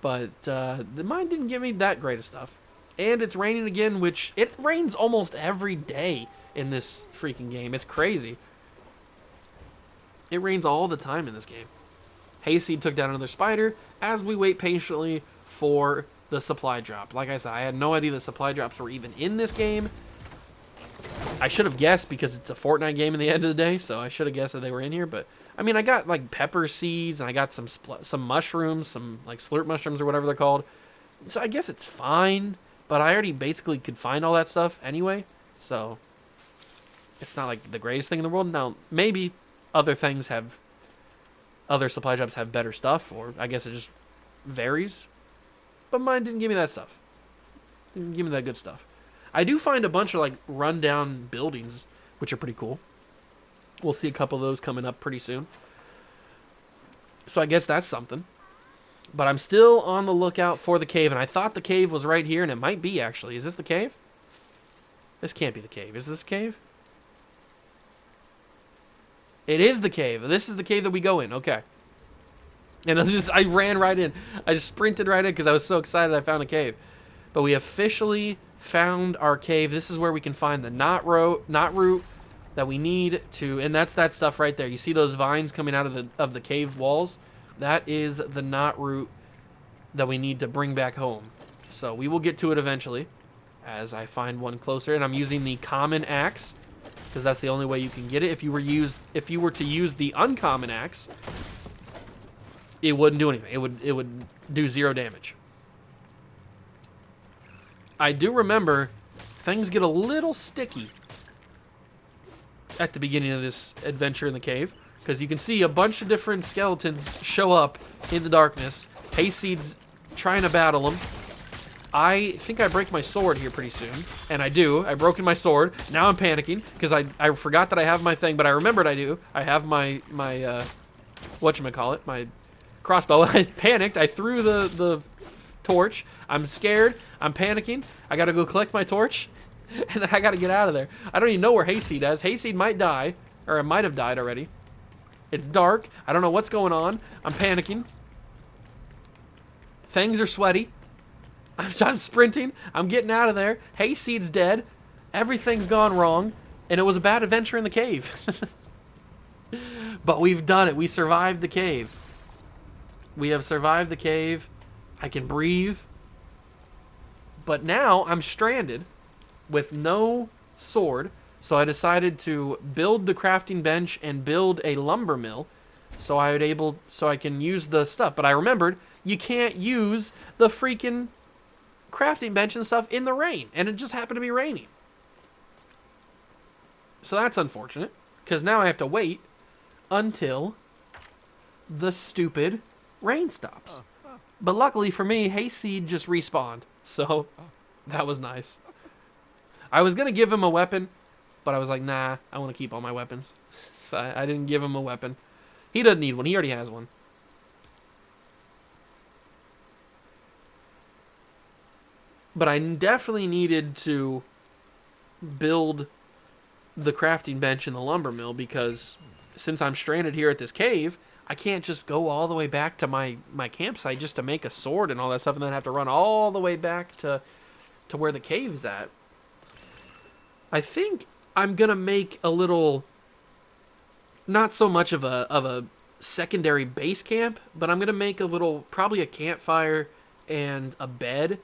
But mine didn't give me that great of stuff. And it's raining again, which it rains almost every day in this freaking game. It's crazy. It rains all the time in this game. Hayseed took down another spider as we wait patiently for the supply drop. Like I said, I had no idea the supply drops were even in this game. I should have guessed because it's a Fortnite game in the end of the day, so I should have guessed that they were in here. But I mean, I got like pepper seeds and I got some mushrooms, some like slurp mushrooms or whatever they're called. So I guess it's fine. But I already basically could find all that stuff anyway, so it's not like the greatest thing in the world. Now, maybe other supply drops have better stuff, or I guess it just varies. But mine didn't give me that stuff. Didn't give me that good stuff. I do find a bunch of like rundown buildings, which are pretty cool. We'll see a couple of those coming up pretty soon. So I guess that's something. But I'm still on the lookout for the cave, and I thought the cave was right here, and it might be, actually. Is this the cave? This can't be the cave. Is this the cave? It is the cave. This is the cave that we go in. Okay. And I ran right in. I just sprinted right in because I was so excited I found a cave. But we officially found our cave. This is where we can find the knot root that we need to, and that's that stuff right there. You see those vines coming out of the cave walls? That is the knot root that we need to bring back home. So we will get to it eventually as I find one closer, and I'm using the common axe because that's the only way you can get it. If you were to use the uncommon axe, it wouldn't do anything. It would do 0 damage. I do remember things get a little sticky at the beginning of this adventure in the cave, because you can see a bunch of different skeletons show up in the darkness. Hayseed's trying to battle them. I think I break my sword here pretty soon, and I do. I've broken my sword. Now I'm panicking because I forgot that I have my thing, but I remembered I do. I have my whatchamacallit, my crossbow. I panicked. I threw the torch. I'm scared. I'm panicking. I gotta go collect my torch, and then I gotta get out of there. I don't even know where Hayseed is. Hayseed might die, or it might have died already. It's dark. I don't know what's going on. I'm panicking. Things are sweaty. I'm sprinting. I'm getting out of there. Hayseed's dead. Everything's gone wrong, and it was a bad adventure in the cave. But we've done it. We survived the cave. We have survived the cave. I can breathe. But now I'm stranded with no sword, so I decided to build the crafting bench and build a lumber mill so I can use the stuff. But I remembered you can't use the freaking crafting bench and stuff in the rain, and it just happened to be raining. So that's unfortunate, because now I have to wait until the stupid rain stops. But luckily for me, Hayseed just respawned, so that was nice. I was going to give him a weapon, but I was like, nah, I want to keep all my weapons. So I didn't give him a weapon. He doesn't need one. He already has one. But I definitely needed to build the crafting bench and the lumber mill, because since I'm stranded here at this cave, I can't just go all the way back to my campsite just to make a sword and all that stuff, and then have to run all the way back to where the cave is at. I think I'm going to make a little, not so much of a secondary base camp, but I'm going to make a little, probably a campfire and a bed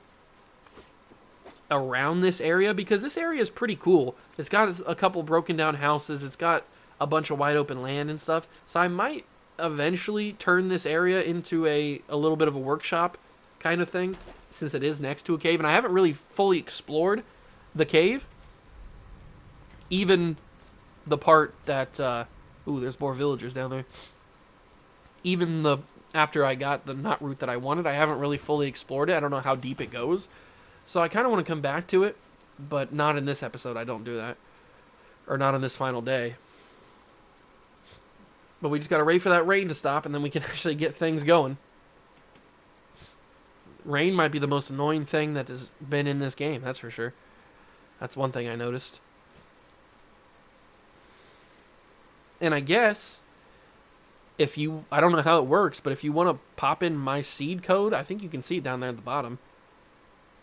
around this area, because this area is pretty cool. It's got a couple broken down houses. It's got a bunch of wide open land and stuff. So I might eventually turn this area into a little bit of a workshop kind of thing, since it is next to a cave. And I haven't really fully explored the cave. Even the part that, ooh, there's more villagers down there. Even after I got the knot root that I wanted, I haven't really fully explored it. I don't know how deep it goes. So I kind of want to come back to it, but not in this episode. I don't do that. Or not on this final day. But we just got to wait for that rain to stop, and then we can actually get things going. Rain might be the most annoying thing that has been in this game, that's for sure. That's one thing I noticed. And I guess, I don't know how it works, but if you want to pop in my seed code, I think you can see it down there at the bottom,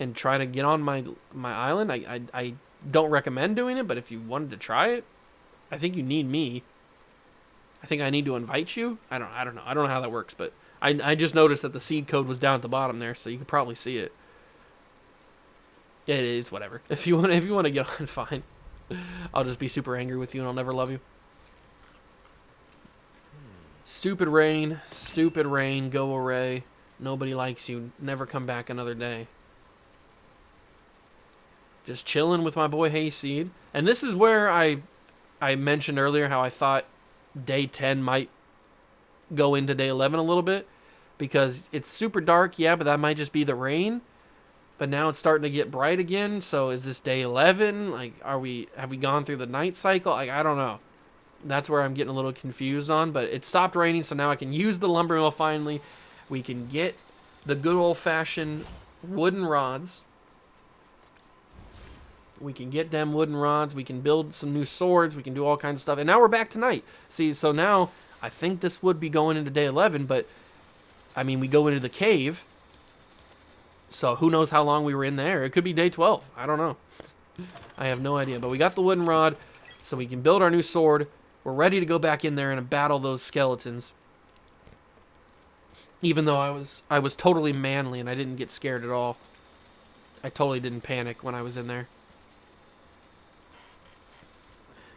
and try to get on my island. I don't recommend doing it, but if you wanted to try it, I think you need me. I think I need to invite you. I don't know. I don't know how that works, but I just noticed that the seed code was down at the bottom there, so you could probably see it. It is whatever. If you want to get on, fine. I'll just be super angry with you and I'll never love you. Stupid rain, go away. Nobody likes you. Never come back another day. Just chilling with my boy Hayseed. And this is where I mentioned earlier how I thought day 10 might go into day 11 a little bit, because it's super dark, yeah, but that might just be the rain. But now it's starting to get bright again, so is this day 11? Like, have we gone through the night cycle? Like, I don't know. That's where I'm getting a little confused on, but it stopped raining, so now I can use the lumber mill finally. We can get the good old-fashioned wooden rods. We can get them wooden rods. We can build some new swords. We can do all kinds of stuff. And now we're back tonight. See, so now I think this would be going into day 11, but I mean, we go into the cave. So who knows how long we were in there. It could be day 12. I don't know. I have no idea. But we got the wooden rod, so we can build our new sword. We're ready to go back in there and battle those skeletons. Even though I was totally manly and I didn't get scared at all. I totally didn't panic when I was in there.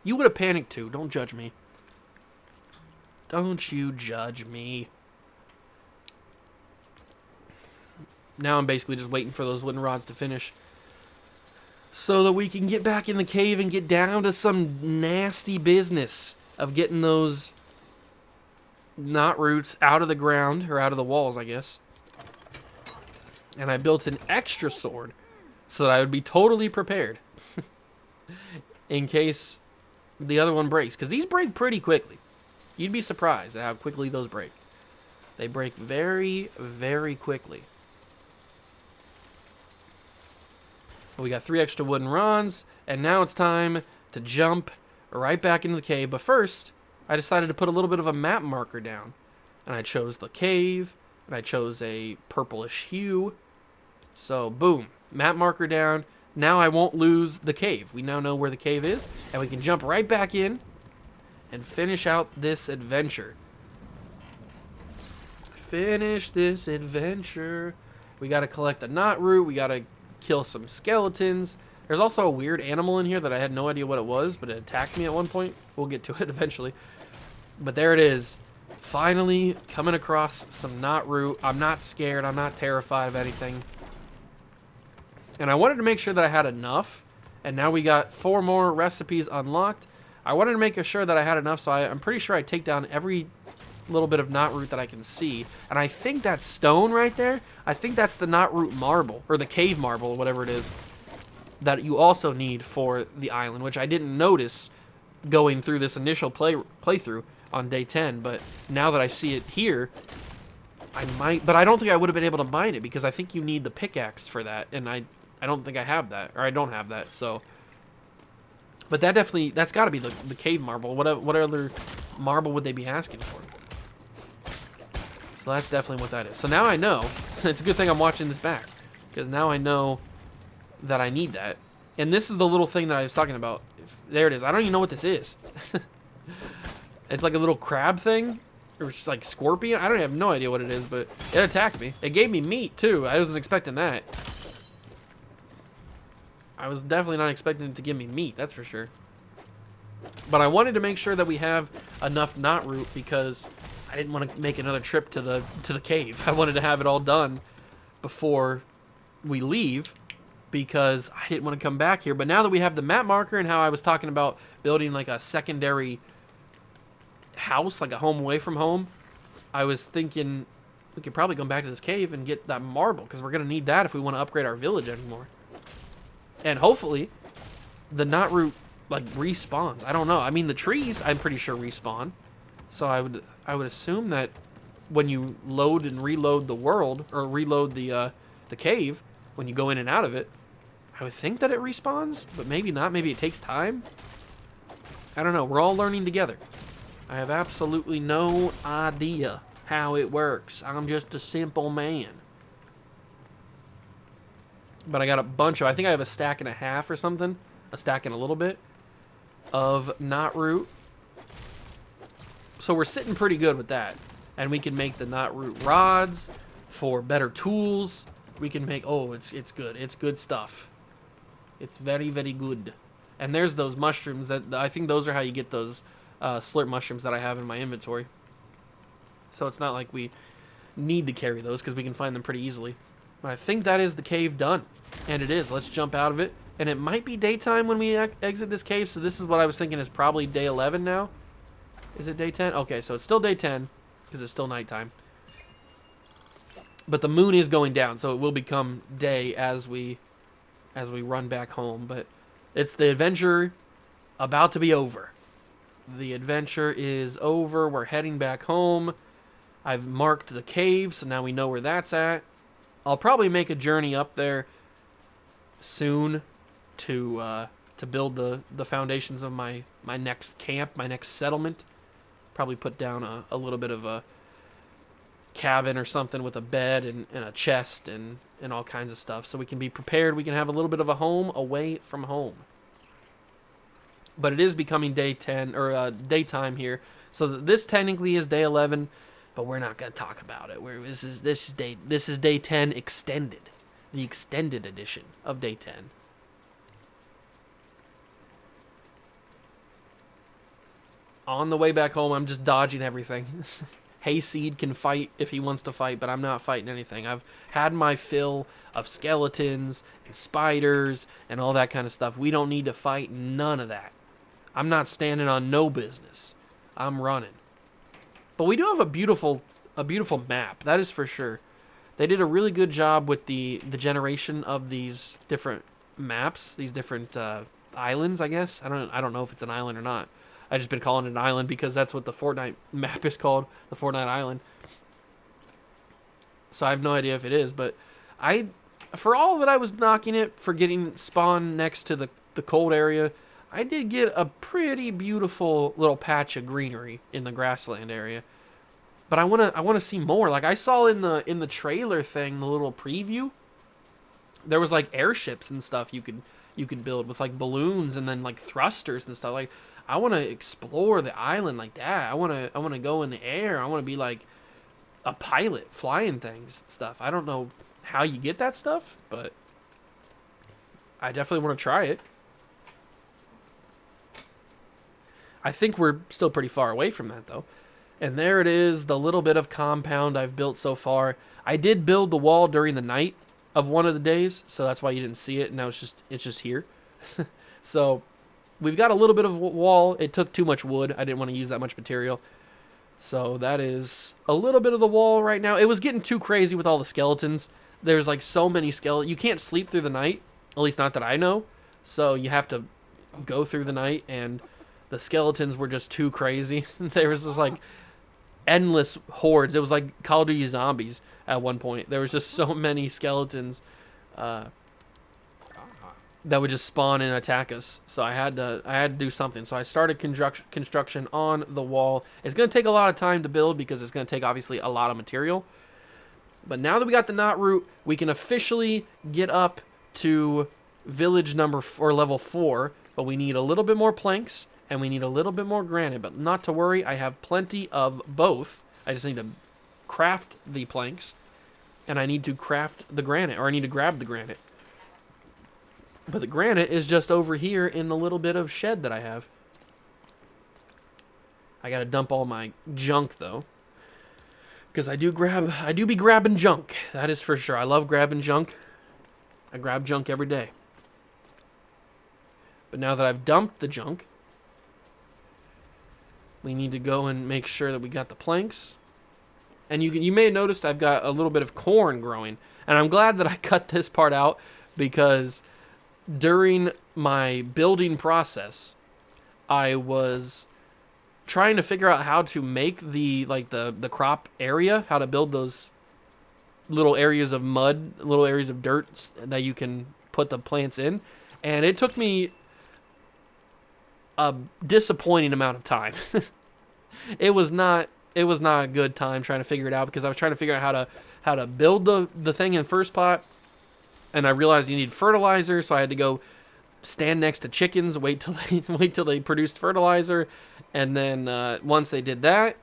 You would have panicked too. Don't judge me. Don't you judge me. Now I'm basically just waiting for those wooden rods to finish, so that we can get back in the cave and get down to some nasty business of getting those knot roots out of the ground, or out of the walls, I guess. And I built an extra sword so that I would be totally prepared in case the other one breaks. Because these break pretty quickly. You'd be surprised at how quickly those break. They break very, very quickly. We got 3 extra wooden rods, and now it's time to jump right back into the cave. But first, I decided to put a little bit of a map marker down. And I chose the cave, and I chose a purplish hue. So, boom, map marker down. Now I won't lose the cave. We now know where the cave is, and we can jump right back in and finish out this adventure. Finish this adventure. We got to collect the knot root. We got to kill some skeletons. There's also a weird animal in here that I had no idea what it was, but it attacked me at one point. We'll get to it eventually. But there it is. Finally coming across some knot root. I'm not scared. I'm not terrified of anything. And I wanted to make sure that I had enough. And now we got 4 more recipes unlocked. I wanted to make sure that I had enough, so I'm pretty sure I take down every little bit of knot root that I can see. And I think that stone right there, I think that's the knot root marble, or the cave marble, or whatever it is, that you also need for the island, which I didn't notice going through this initial playthrough on day 10. But now that I see it here, I might, but I don't think I would have been able to mine it, because I think you need the pickaxe for that, and I don't think I have that, or I don't have that, so. But that definitely, that's got to be the cave marble. What other marble would they be asking for? So that's definitely what that is. So now I know. It's a good thing I'm watching this back, because now I know that I need that. And this is the little thing that I was talking about. There it is. I don't even know what this is. It's like a little crab thing, or just like scorpion. I don't have no idea what it is, but it attacked me. It gave me meat too. I wasn't expecting that. I was definitely not expecting it to give me meat, that's for sure. But I wanted to make sure that we have enough knot root, because I didn't want to make another trip to the cave. I wanted to have it all done before we leave, because I didn't want to come back here. But now that we have the map marker, and how I was talking about building like a secondary house, like a home away from home, I was thinking we could probably go back to this cave and get that marble, because we're going to need that if we want to upgrade our village anymore. And hopefully the knot root like respawns. I don't know. I mean, the trees I'm pretty sure respawn. So I would assume that when you load and reload the world, or reload the cave, when you go in and out of it, I would think that it respawns, but maybe not. Maybe it takes time. I don't know. We're all learning together. I have absolutely no idea how it works. I'm just a simple man. But I got a bunch of, I think I have a stack and a half or something. A stack and a little bit of knot root. So we're sitting pretty good with that. And we can make the knot root rods for better tools. We can make, oh, it's good. It's good stuff. It's very, very good. And there's those mushrooms that, I think those are how you get those slurp mushrooms that I have in my inventory. So it's not like we need to carry those, because we can find them pretty easily. But I think that is the cave done. And it is. Let's jump out of it. And it might be daytime when we exit this cave. So this is what I was thinking is probably day 11 now. Is it day 10? Okay, so it's still day 10, because it's still nighttime. But the moon is going down, so it will become day as we run back home. But it's the adventure about to be over. The adventure is over. We're heading back home. I've marked the cave, so now we know where that's at. I'll probably make a journey up there soon to build the foundations of my next camp, my next settlement. Probably put down a little bit of a cabin or something with a bed and a chest and all kinds of stuff, so we can be prepared. We can have a little bit of a home away from home. But it is becoming day 10 or daytime here, so this technically is day 11, but we're not gonna talk about it. This is day 10 extended, the extended edition of day 10. On the way back home, I'm just dodging everything. Hayseed can fight if he wants to fight, but I'm not fighting anything. I've had my fill of skeletons and spiders and all that kind of stuff. We don't need to fight none of that. I'm not standing on no business. I'm running. But we do have a beautiful map, that is for sure. They did a really good job with the generation of these different maps, these different islands, I guess. I don't know if it's an island or not. I just been calling it an island because that's what the Fortnite map is called, the Fortnite Island. So I have no idea if it is, but for all that I was knocking it for getting spawn next to the cold area, I did get a pretty beautiful little patch of greenery in the grassland area. But I wanna see more. Like I saw in the trailer thing, the little preview, there was like airships and stuff you could build with like balloons and then like thrusters and stuff. Like I want to explore the island like that. I want to go in the air. I want to be like a pilot flying things and stuff. I don't know how you get that stuff, but I definitely want to try it. I think we're still pretty far away from that though. And there it is, the little bit of compound I've built so far. I did build the wall during the night of one of the days, so that's why you didn't see it. Now it's just here. So we've got a little bit of wall. It took too much wood. I didn't want to use that much material. So that is a little bit of the wall right now. It was getting too crazy with all the skeletons. There's like so many skeletons. You can't sleep through the night, at least not that I know. So you have to go through the night, and the skeletons were just too crazy. There was just like endless hordes. It was like Call of Duty Zombies at one point. There was just so many skeletons that would just spawn and attack us. So I had to do something. So I started construction on the wall. It's going to take a lot of time to build because it's going to take obviously a lot of material. But now that we got the knot root, we can officially get up to village or level 4. But we need a little bit more planks and we need a little bit more granite. But not to worry, I have plenty of both. I just need to craft the planks and I need to craft the granite, or I need to grab the granite. But the granite is just over here in the little bit of shed that I have. I gotta dump all my junk though, because I do be grabbing junk. That is for sure. I love grabbing junk. I grab junk every day. But now that I've dumped the junk, we need to go and make sure that we got the planks. And you may have noticed I've got a little bit of corn growing, and I'm glad that I cut this part out because during my building process, I was trying to figure out how to make the crop area, how to build those little areas of mud, little areas of dirt that you can put the plants in. And it took me a disappointing amount of time. It was not a good time trying to figure it out because I was trying to figure out how to build the thing in first pot. And I realized you need fertilizer, so I had to go stand next to chickens, wait till they produced fertilizer, and then once they did that,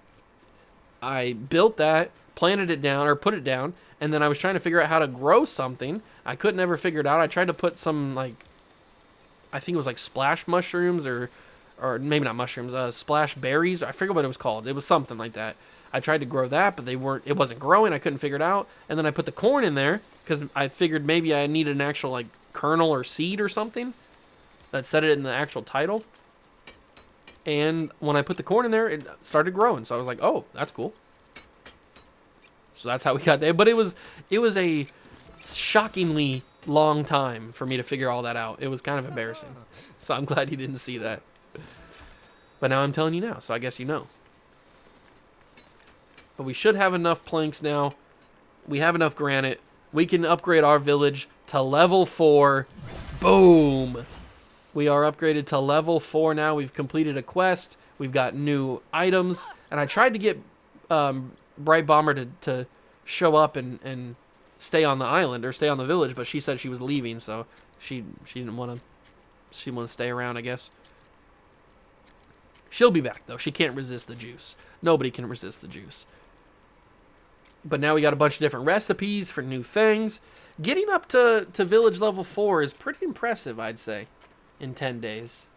I built that, planted it down, or put it down, and then I was trying to figure out how to grow something. I couldn't ever figure it out. I tried to put some, like, I think it was like splash mushrooms, or maybe not mushrooms, splash berries. I forget what it was called. It was something like that. I tried to grow that, but it wasn't growing. I couldn't figure it out. And then I put the corn in there because I figured maybe I needed an actual like kernel or seed or something that said it in the actual title. And when I put the corn in there, it started growing. So I was like, oh, that's cool. So that's how we got there. But it was a shockingly long time for me to figure all that out. It was kind of embarrassing. So I'm glad you didn't see that. But now I'm telling you now, so I guess you know. But we should have enough planks now. We have enough granite. We can upgrade our village to level 4 Boom. We are upgraded to level 4 now. We've completed a quest. We've got new items. And I tried to get Bright Bomber to show up and stay on the island or stay on the village, but she said she was leaving, so she didn't want to stay around, I guess. She'll be back, though. She can't resist the juice. Nobody can resist the juice. But now we got a bunch of different recipes for new things. Getting up to village level 4 is pretty impressive, I'd say, in 10 days.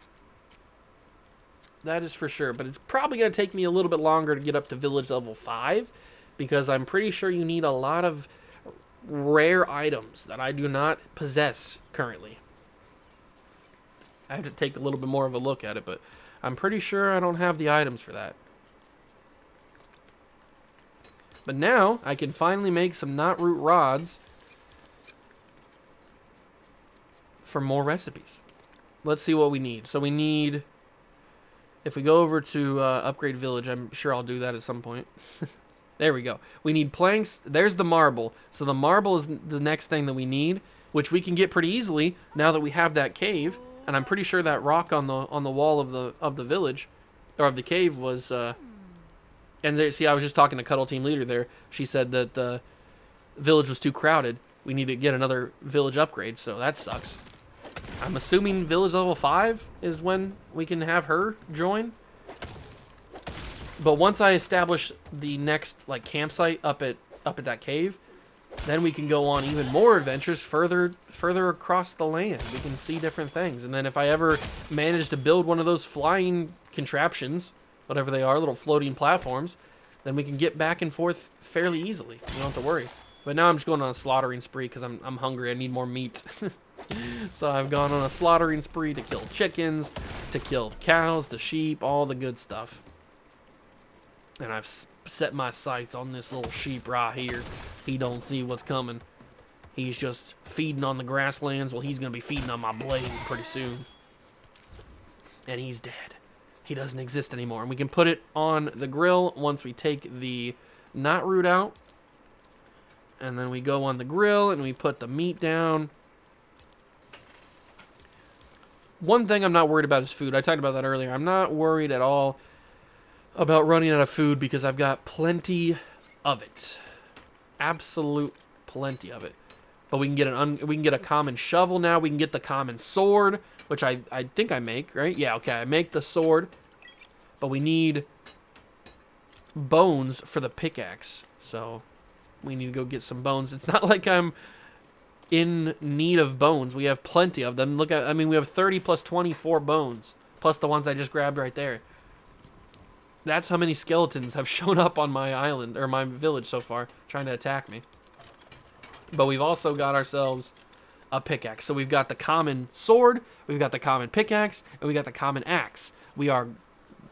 That is for sure. But it's probably going to take me a little bit longer to get up to village level 5, because I'm pretty sure you need a lot of rare items that I do not possess currently. I have to take a little bit more of a look at it, but I'm pretty sure I don't have the items for that. But now I can finally make some knotroot rods for more recipes. Let's see what we need. So we need, if we go over to upgrade village, I'm sure I'll do that at some point. There we go. We need planks. There's the marble. So the marble is the next thing that we need, which we can get pretty easily now that we have that cave. And I'm pretty sure that rock on the wall of the village, or of the cave, was. And there, see, I was just talking to Cuddle Team Leader there. She said that the village was too crowded. We need to get another village upgrade, so that sucks. I'm assuming village level 5 is when we can have her join. But once I establish the next campsite up at that cave, then we can go on even more adventures further across the land. We can see different things. And then if I ever manage to build one of those flying contraptions, whatever they are, little floating platforms, then we can get back and forth fairly easily. You don't have to worry. But now I'm just going on a slaughtering spree because I'm hungry. I need more meat. So I've gone on a slaughtering spree to kill chickens, to kill cows, the sheep, all the good stuff. And I've set my sights on this little sheep right here. He don't see what's coming. He's just feeding on the grasslands. Well, he's going to be feeding on my blade pretty soon. And he's dead. He doesn't exist anymore. And we can put it on the grill once we take the knotroot out. And then we go on the grill and we put the meat down. One thing I'm not worried about is food. I talked about that earlier. I'm not worried at all about running out of food because I've got plenty of it. Absolute plenty of it. But we can get a common shovel now. We can get the common sword, which I think I make, right? Yeah, okay. I make the sword. But we need bones for the pickaxe. So we need to go get some bones. It's not like I'm in need of bones. We have plenty of them. Look at, I mean, we have 30 plus 24 bones, plus the ones I just grabbed right there. That's how many skeletons have shown up on my island, or my village so far, trying to attack me. But we've also got ourselves a pickaxe. So we've got the common sword, we've got the common pickaxe, and we got the common axe. We are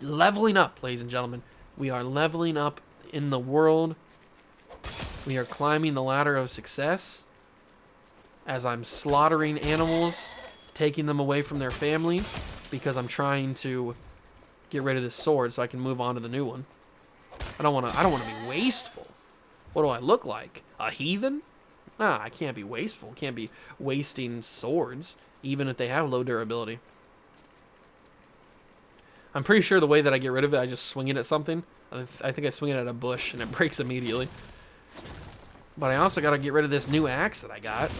leveling up, ladies and gentlemen. We are leveling up in the world. We are climbing the ladder of success as I'm slaughtering animals, taking them away from their families, because I'm trying to get rid of this sword so I can move on to the new one. I don't want to be wasteful. What do I look like? A heathen? Nah, I can't be wasteful. Can't be wasting swords, even if they have low durability. I'm pretty sure the way that I get rid of it, I just swing it at something. I think I swing it at a bush and it breaks immediately. But I also got to get rid of this new axe that I got,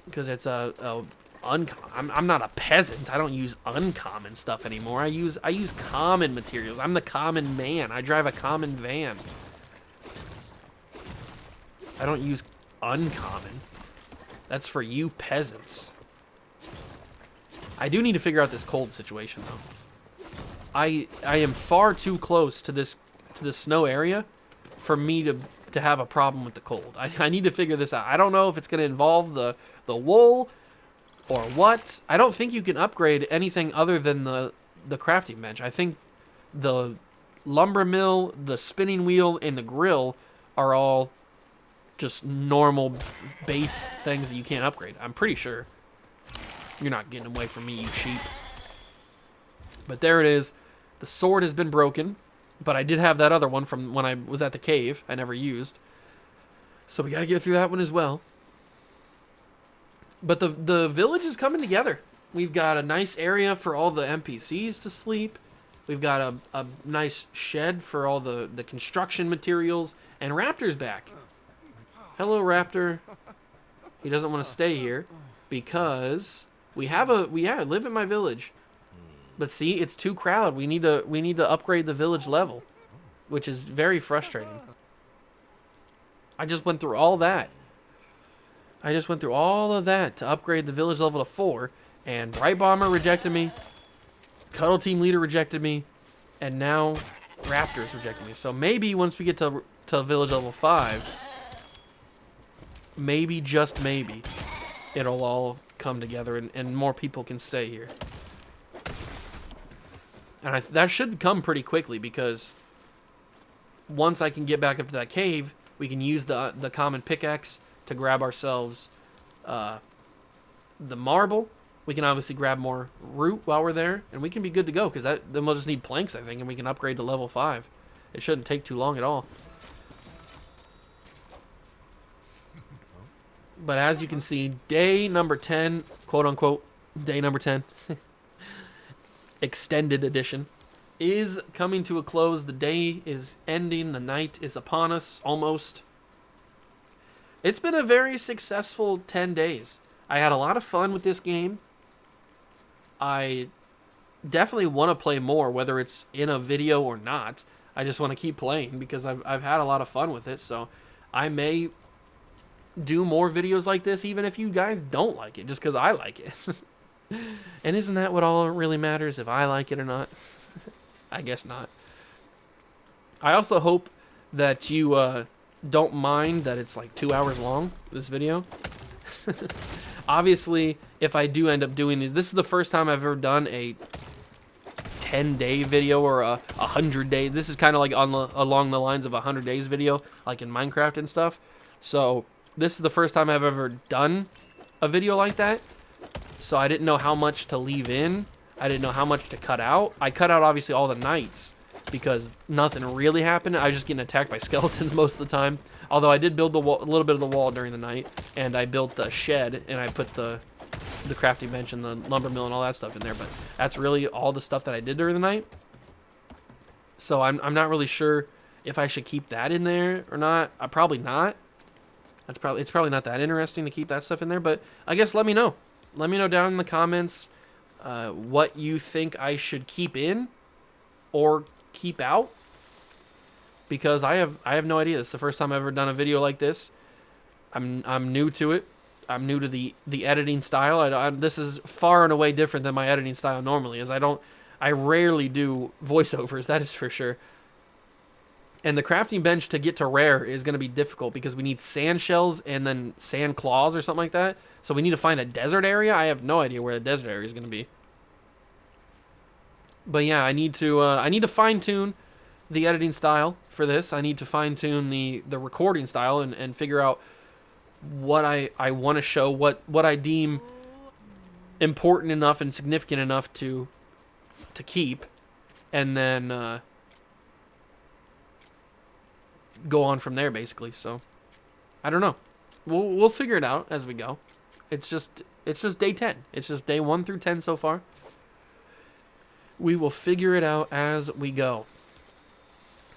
because it's I'm not a peasant. I don't use uncommon stuff anymore. I use common materials. I'm the common man. I drive a common van. I don't use uncommon. That's for you peasants. I do need to figure out this cold situation though. I am far too close to this snow area for me to have a problem with the cold. I need to figure this out. I don't know if it's going to involve the wool or what. I don't think you can upgrade anything other than the crafting bench. I think the lumber mill, the spinning wheel, and the grill are all just normal base things that you can't upgrade. I'm pretty sure. You're not getting away from me, you sheep. But there it is. The sword has been broken, but I did have that other one from when I was at the cave. I never used. So we gotta get through that one as well. But the village is coming together. We've got a nice area for all the NPCs to sleep. We've got a nice shed for all the construction materials. And Raptor's back. Hello, Raptor. He doesn't want to stay here because we live in my village. But see, it's too crowded. We need to upgrade the village level, which is very frustrating. I just went through all that. I just went through all of that to upgrade the village level to 4, and Bright Bomber rejected me, Cuddle Team Leader rejected me, and now Raptors rejected me. So maybe once we get to village level 5, maybe, just maybe, it'll all come together and more people can stay here. And that should come pretty quickly, because once I can get back up to that cave, we can use the common pickaxe to grab ourselves the marble. We can obviously grab more root while we're there, and we can be good to go, because then we'll just need planks, I think, and we can upgrade to level 5. It shouldn't take too long at all. But as you can see, day number 10, quote unquote, day number 10, extended edition, is coming to a close. The day is ending. The night is upon us, almost. It's been a very successful 10 days. I had a lot of fun with this game. I definitely want to play more, whether it's in a video or not. I just want to keep playing because I've had a lot of fun with it. So I may do more videos like this, even if you guys don't like it, just because I like it. And isn't that what all really matters, if I like it or not? I guess not. I also hope that you don't mind that it's like 2 hours long, this video. Obviously, if I do end up doing these, this is the first time I've ever done a 10-day video or a 100-day. This is kind of like along the lines of a 100 days video, like in Minecraft and stuff. So this is the first time I've ever done a video like that. So I didn't know how much to leave in. I didn't know how much to cut out. I cut out obviously all the nights because nothing really happened. I was just getting attacked by skeletons most of the time. Although I did build a little bit of the wall during the night, and I built the shed, and I put the crafting bench and the lumber mill and all that stuff in there. But that's really all the stuff that I did during the night. So I'm not really sure if I should keep that in there or not. Probably not. It's probably not that interesting to keep that stuff in there. But I guess let me know. Let me know down in the comments what you think I should keep in or keep out, because I have no idea. This is the first time I've ever done a video like this. I'm new to it. I'm new to the editing style. This is far and away different than my editing style normally, as I rarely do voiceovers, that is for sure. And the crafting bench to get to rare is going to be difficult because we need sand shells and then sand claws or something like that. So we need to find a desert area. I have no idea where the desert area is going to be. But yeah, I need to fine tune the editing style for this. I need to fine tune the recording style and figure out what I want to show, what I deem important enough and significant enough to keep, and then go on from there, basically. So I don't know. We'll figure it out as we go. It's just day 10. It's just day 1 through 10 so far. We will figure it out as we go.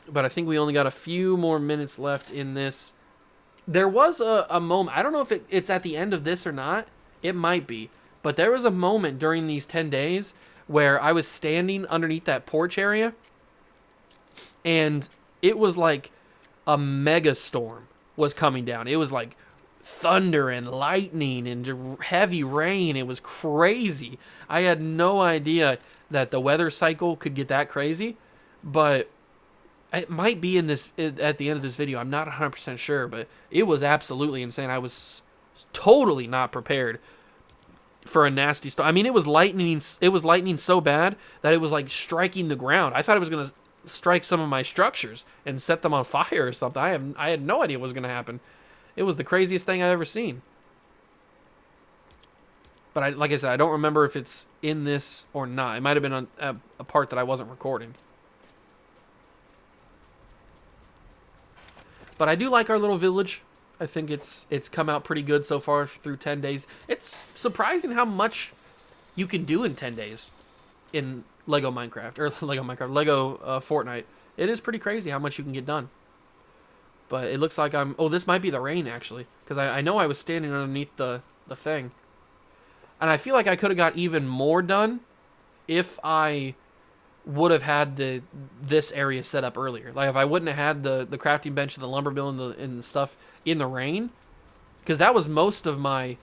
But I think we only got a few more minutes left in this. There was a moment. I don't know if it's at the end of this or not. It might be. But there was a moment during these 10 days where I was standing underneath that porch area, and it was like a mega storm was coming down. It was like thunder and lightning and heavy rain. It was crazy. I had no idea that the weather cycle could get that crazy, but it might be in this at the end of this video. I'm not 100% sure, but it was absolutely insane. I was totally not prepared for a nasty storm. I mean, it was lightning so bad that it was like striking the ground. I thought it was going to strike some of my structures and set them on fire or something. I had no idea what was going to happen. It was the craziest thing I've ever seen. But like I said, I don't remember if it's in this or not. It might have been on a part that I wasn't recording. But I do like our little village. I think it's come out pretty good so far through 10 days. It's surprising how much you can do in 10 days in Lego Minecraft, or Lego Fortnite. It is pretty crazy how much you can get done. But it looks like oh, this might be the rain, actually. Because I know I was standing underneath the thing. And I feel like I could have got even more done if I would have had this area set up earlier. Like, if I wouldn't have had the crafting bench and the lumber mill and the stuff in the rain. Because that was most of my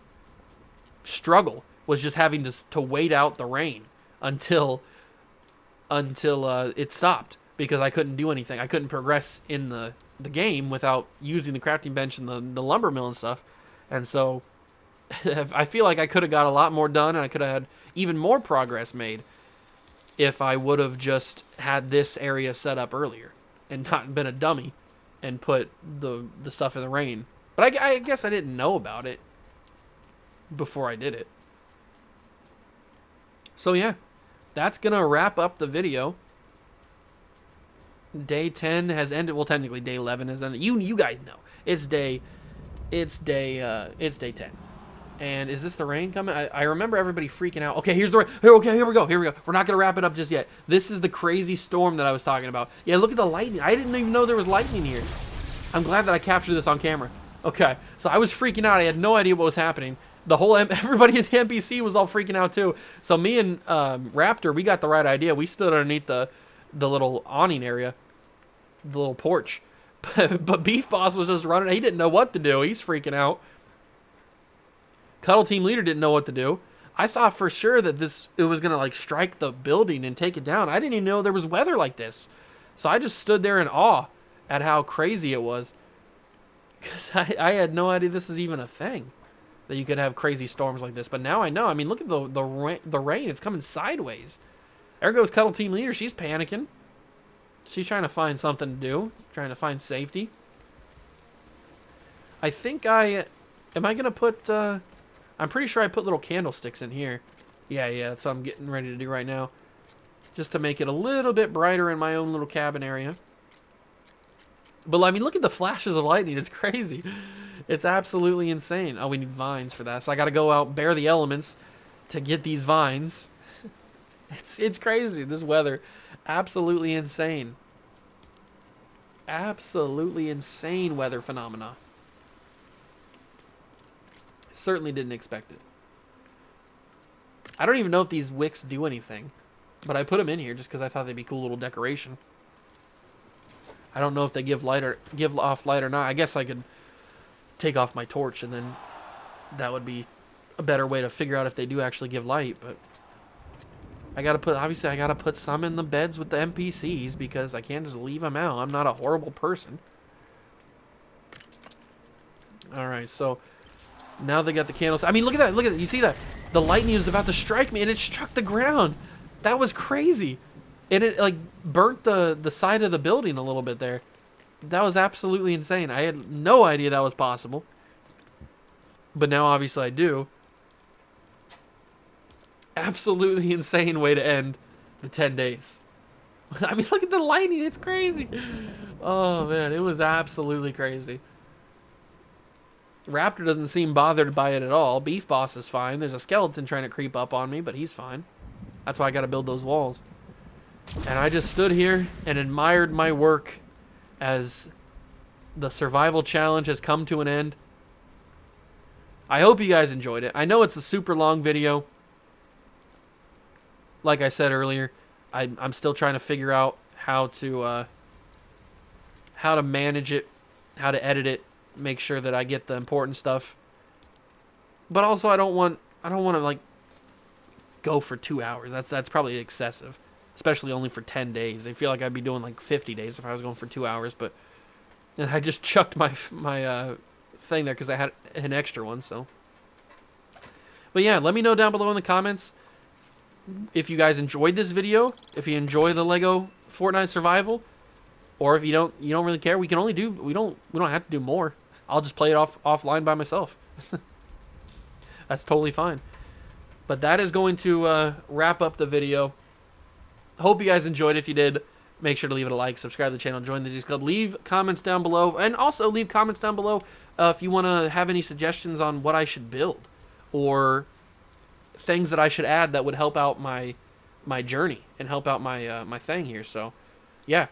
struggle, was just having to wait out the rain until it stopped. Because I couldn't do anything. I couldn't progress in the game without using the crafting bench and the lumber mill and stuff. And so I feel like I could have got a lot more done, and I could have had even more progress made if I would have just had this area set up earlier and not been a dummy and put the stuff in the rain. But I guess I didn't know about it before I did it. So yeah, that's going to wrap up the video. Day 10 has ended. Well, technically day 11 has ended. You guys know. It's day 10. And is this the rain coming? I remember everybody freaking out. Okay, here's the rain. Okay, here we go. We're not going to wrap it up just yet. This is the crazy storm that I was talking about. Yeah, look at the lightning. I didn't even know there was lightning here. I'm glad that I captured this on camera. Okay, so I was freaking out. I had no idea what was happening. Everybody at the NPC was all freaking out too. So me and Raptor, we got the right idea. We stood underneath the little awning area, the little porch. But Beef Boss was just running. He didn't know what to do. He's freaking out. Cuddle Team Leader didn't know what to do. I thought for sure that it was going to like strike the building and take it down. I didn't even know there was weather like this. So I just stood there in awe at how crazy it was. Because I had no idea this is even a thing, that you could have crazy storms like this. But now I know. I mean, look at the rain. It's coming sideways. There goes Cuddle Team Leader. She's panicking. She's trying to find something to do. Trying to find safety. I think am I going to put... I'm pretty sure I put little candlesticks in here. Yeah, that's what I'm getting ready to do right now. Just to make it a little bit brighter in my own little cabin area. But, I mean, look at the flashes of lightning. It's crazy. It's absolutely insane. Oh, we need vines for that. So I got to go out, bear the elements to get these vines. It's crazy, this weather. Absolutely insane. Absolutely insane weather phenomena. Certainly didn't expect it. I don't even know if these wicks do anything, but I put them in here just because I thought they'd be cool little decoration. I don't know if they give off light or not. I guess I could take off my torch, and then that would be a better way to figure out if they do actually give light. But obviously I gotta put some in the beds with the NPCs because I can't just leave them out. I'm not a horrible person. All right, so. Now they got the candles. I mean, look at that. Look at that. You see that? The lightning was about to strike me, and it struck the ground. That was crazy. And it, like, burnt the side of the building a little bit there. That was absolutely insane. I had no idea that was possible. But now, obviously, I do. Absolutely insane way to end the 10 days. I mean, look at the lightning. It's crazy. Oh, man. It was absolutely crazy. Raptor doesn't seem bothered by it at all. Beef Boss is fine. There's a skeleton trying to creep up on me, but he's fine. That's why I got to build those walls. And I just stood here and admired my work as the survival challenge has come to an end. I hope you guys enjoyed it. I know it's a super long video. Like I said earlier, I'm still trying to figure out how to manage it, how to edit it. Make sure that I get the important stuff. But also I don't want to like go for 2 hours. That's probably excessive. Especially only for 10 days. I feel like I'd be doing like 50 days if I was going for 2 hours, but and I just chucked my thing there because I had an extra one, so. But yeah, let me know down below in the comments if you guys enjoyed this video, if you enjoy the Lego Fortnite Survival, or if you don't really care. We don't have to do more. I'll just play it offline by myself. That's totally fine. But that is going to wrap up the video. Hope you guys enjoyed. If you did, make sure to leave it a like, subscribe to the channel, join the G's Club, leave comments down below, and also leave comments down below if you want to have any suggestions on what I should build or things that I should add that would help out my journey and help out my thing here. So, yeah,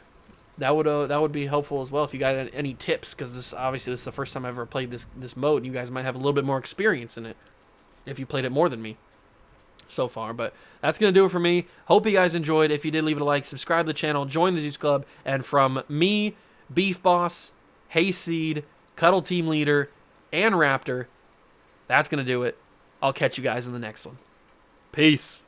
that would be helpful as well if you got any tips, because this is the first time I've ever played this mode. You guys might have a little bit more experience in it if you played it more than me so far. But that's gonna do it for me. Hope you guys enjoyed. If you did, leave it a like, subscribe to the channel, join the Juice Club, and from me, Beef Boss, Hayseed, Cuddle Team Leader, and Raptor, that's gonna do it. I'll catch you guys in the next one. Peace.